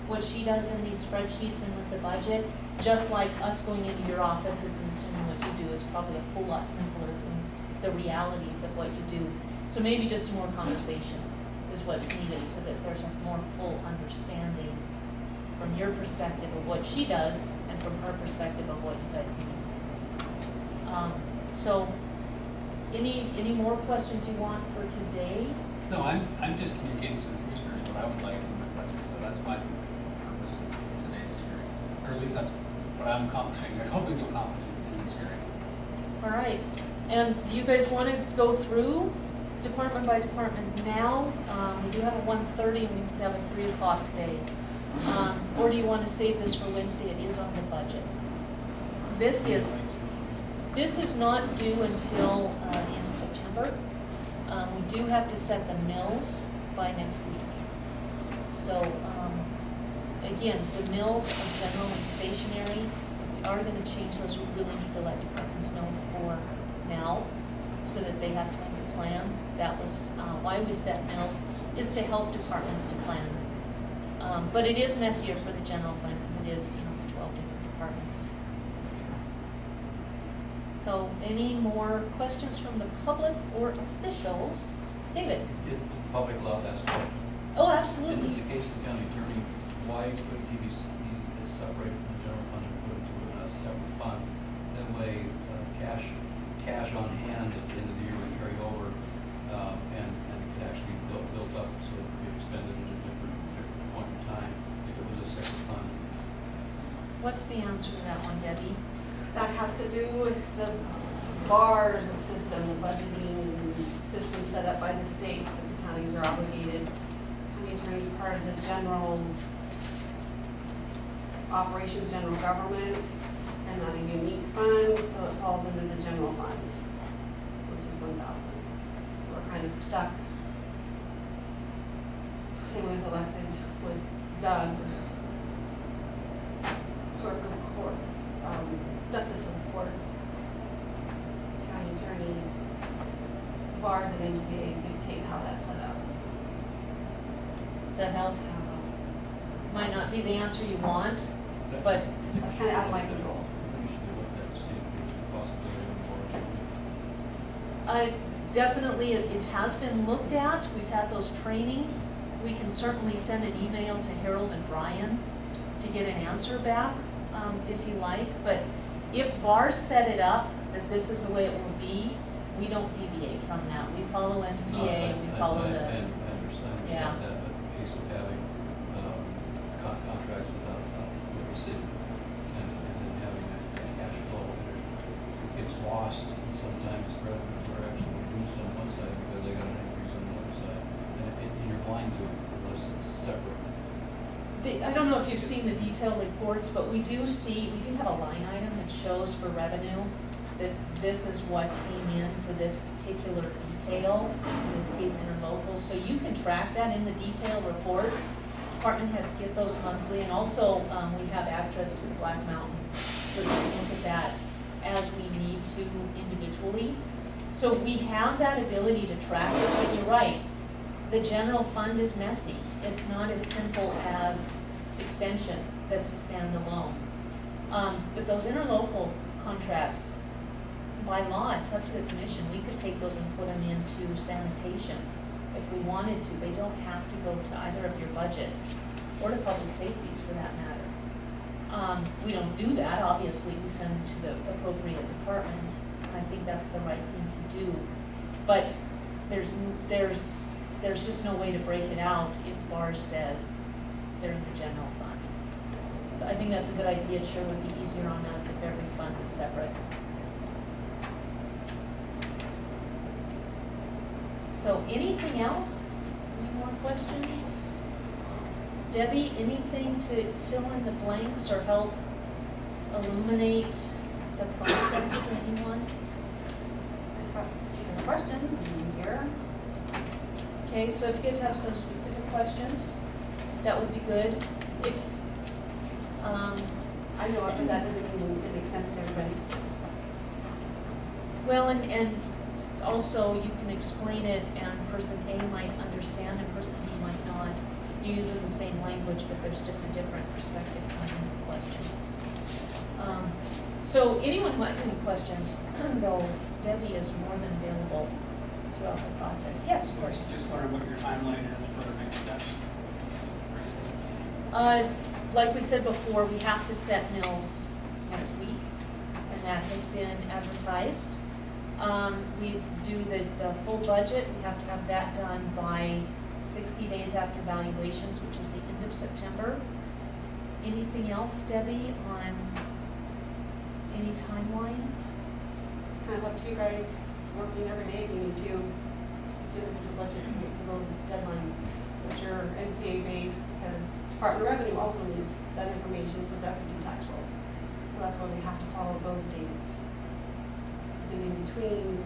what she does in these spreadsheets and with the budget, just like us going into your offices and assuming what you do is probably a whole lot simpler than the realities of what you do. So maybe just some more conversations is what's needed so that there's a more full understanding from your perspective of what she does and from her perspective of what you guys need. So any more questions you want for today? No, I'm just communicating to the commissioners what I would like in my budget, so that's my purpose of today's hearing. Or at least that's what I'm accomplishing, I'm hoping to accomplish in this hearing. All right, and do you guys want to go through department by department now? We do have a 1:30 and we have a 3 o'clock today. Or do you want to save this for Wednesday? It is on the budget. This is not due until the end of September. we do have to set the mills by next week. So, again, the mills are generally stationary. If we are gonna change those, we really need to let departments know before now, so that they have time to plan. That was, why we set mills, is to help departments to plan. But it is messier for the general fund, because it is, the 12 different departments. So, any more questions from the public or officials? David? Is the public allowed to ask questions? Oh, In absolutely. the case of the county attorney, why couldn't he be separated from the general fund and put into a separate fund? That way, cash on hand at the end of the year would carry over, and it could actually be built up, so it could be expended at a different point in time if it was a separate fund. What's the answer to that one, Debbie? That has to do with the BARS system, the budgeting system set up by the state that the counties are obligated. County attorney is part of the general operations, general government, and not a unique fund, so it falls under the general fund, which is 1,000. We're kind of stuck. Same with elected, with Doug, clerk of court, justice of the court, county attorney, bars and MCA dictate how that's set up. Does that help? Might not be the answer you want, That- but I think That's we kinda should out of my look at- control. I think you should be looked at to see if there's a possibility of more. definitely it has been looked at. We've had those trainings. We can certainly send an email to Harold and Brian to get an answer back, if you like. But if VARs set it up, that this is the way it will be, we don't deviate from that. We follow MCA, we follow I the, understand Yeah. that, but in the case of having contracts with the city and then having that cash flow, it gets lost, and sometimes revenues are actually reduced on one side because they got an increase on the other side, and you're blind to it unless it's separate. I don't know if you've seen the detailed reports, but we do have a line item that shows for revenue that this is what came in for this particular detail, in this case interlocal. So you can track that in the detailed reports. Department heads get those monthly, and also we have access to the Black Mountain, so we can look at that as we need to individually. So we have that ability to track it, but you're right, the general fund is messy. It's not as simple as extension that's a standalone. But those interlocal contracts, by law, it's up to the commission. We could take those and put them into sanitation if we wanted to. They don't have to go to either of your budgets, or to public safeties for that matter. We don't do that, obviously, we send them to the appropriate department, and I think that's the right thing to do. But there's just no way to break it out if BARS says they're in the general fund. So I think that's a good idea. It sure would be easier on us if every fund was separate. So anything else? Any more questions? Debbie, anything to fill in the blanks or help illuminate the process for anyone? Any questions, it's easier. Okay, so if you guys have some specific questions, that would be good. If, I know it, but that doesn't mean it makes sense to everybody. well, and also you can explain it and person A might understand and person B might not. You're using the same language, but there's just a different perspective coming into the question. So anyone who has any questions, though, Debbie is more than available throughout the process. Yes, of course. Just wondering what your timeline is for the next steps. Like we said before, we have to set mills next week, and that has been advertised. We do the full budget, we have to have that done by 60 days after valuations, which is the end of September. Anything else, Debbie, on any timelines? It's kind of up to you guys, working every day, if you need to, individual budget to get to those deadlines, which are MCA based, because Department of Revenue also needs that information, so deputy tax rolls. So that's why we have to follow those dates. Then in between,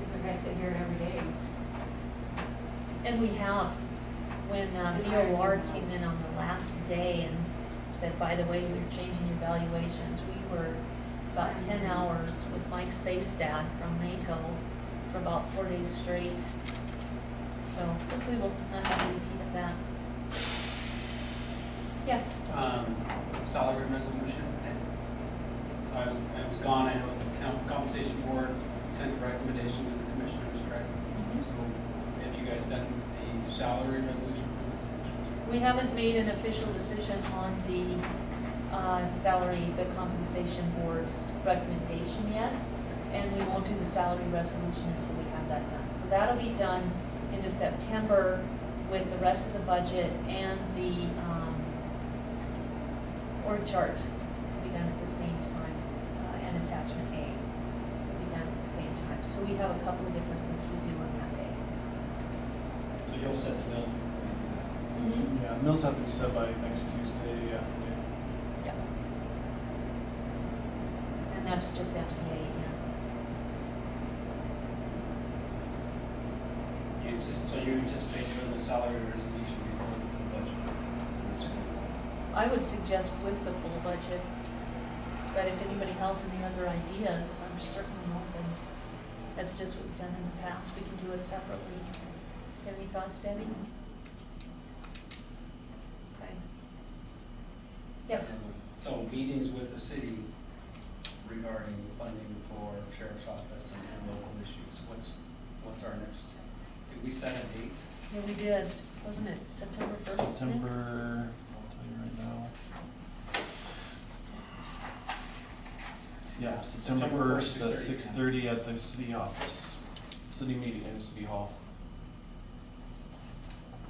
if you guys say hear it every day. And we have, when BOR came in on the last day and said, by the way, we're changing your valuations, we were about 10 hours with Mike Saystad from Mako for about 4 days straight. So hopefully we'll not have a repeat of that. Yes? Salary resolution. So I was gone, I know the compensation board sent the recommendation to the commissioners, correct? So have you guys done the salary resolution for the commissioners? We haven't made an official decision on the salary, the compensation board's recommendation yet, and we won't do the salary resolution until we have that done. So that'll be done into September with the rest of the budget and the org chart will be done at the same time, and attachment A will be done at the same time. So we have a couple of different things we do on that day. So you'll set the bills. Yeah, mills have to be set by next Tuesday afternoon. Yeah. And that's just FCA again. So you anticipate doing the salary resolution before the budget? I would suggest with the full budget, but if anybody has any other ideas, I'm certainly open. That's just what we've done in the past. We can do it separately. You have any thoughts, Debbie? Okay. Yes? So meetings with the city regarding funding for sheriff's office and local issues, what's our next, did we set a date? Yeah, we did. Wasn't it September 1st? September, I'll tell you right now. Yeah, September September 1st at 6:30. 6:30 at the city office, city meeting in City Hall.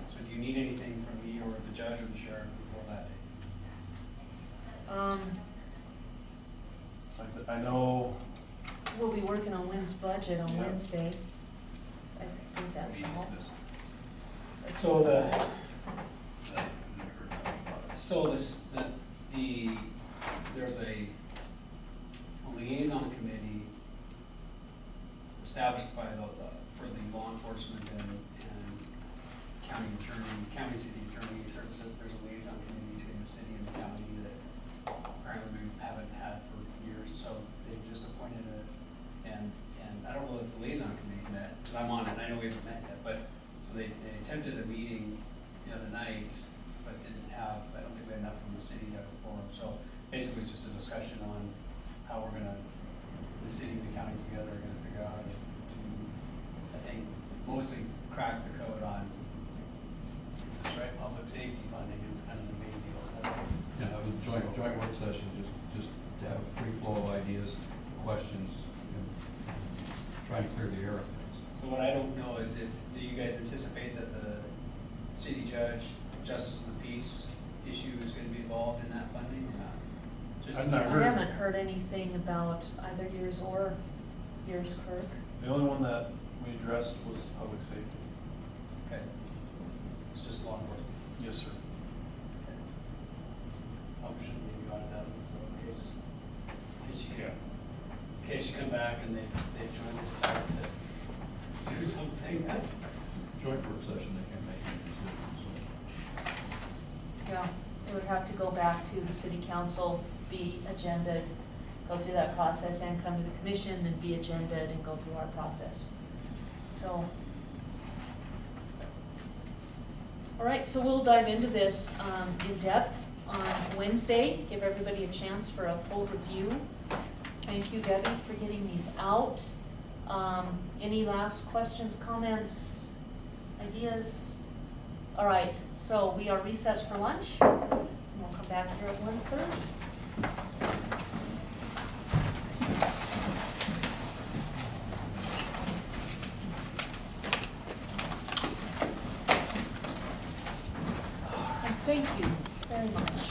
So do you need anything from me or the judge or the sheriff before that date? I know, We'll be working on Wynn's budget on Yeah. Wednesday. I think that's all. So there's a liaison committee established by for the law enforcement and county city attorney services. There's a liaison committee between the city and the county that apparently we haven't had for years, so they've just appointed and I don't know if the liaison committee's met, because I'm on it, and I know we haven't met yet, but, so they attempted a meeting the other night, but I don't think we had enough from the city to have a forum, so basically it's just a discussion on how we're gonna, the city and the county together are gonna figure out how to, I think, mostly crack the code on, is this right, public safety funding is kind of the main deal. Yeah, have a joint work session, just to have a free flow of ideas, questions, and try to clear the air on things. So what I don't know is do you guys anticipate that the city judge, justice of the peace issue is gonna be involved in that funding or not? Just I've in not terms- I heard. haven't heard anything about either yours or yours, Kirk. the only one that we addressed was public safety. Okay. It's just law enforcement. Yes, sir. Probably shouldn't maybe audit that in case Yeah. in case you come back and they've joined and decided to do something. Joint work session, they can't make any decisions, so. Yeah, it would have to go back to the city council, be agended, go through that process, and come to the commission and be agended and go through our process. So. All right, so we'll dive into this in depth on Wednesday, give everybody a chance for a full review. Thank you, Debbie, for getting these out. Any last questions, comments, ideas? All right, so we are recessed for lunch. We'll come back here at 1:30. And thank you very much.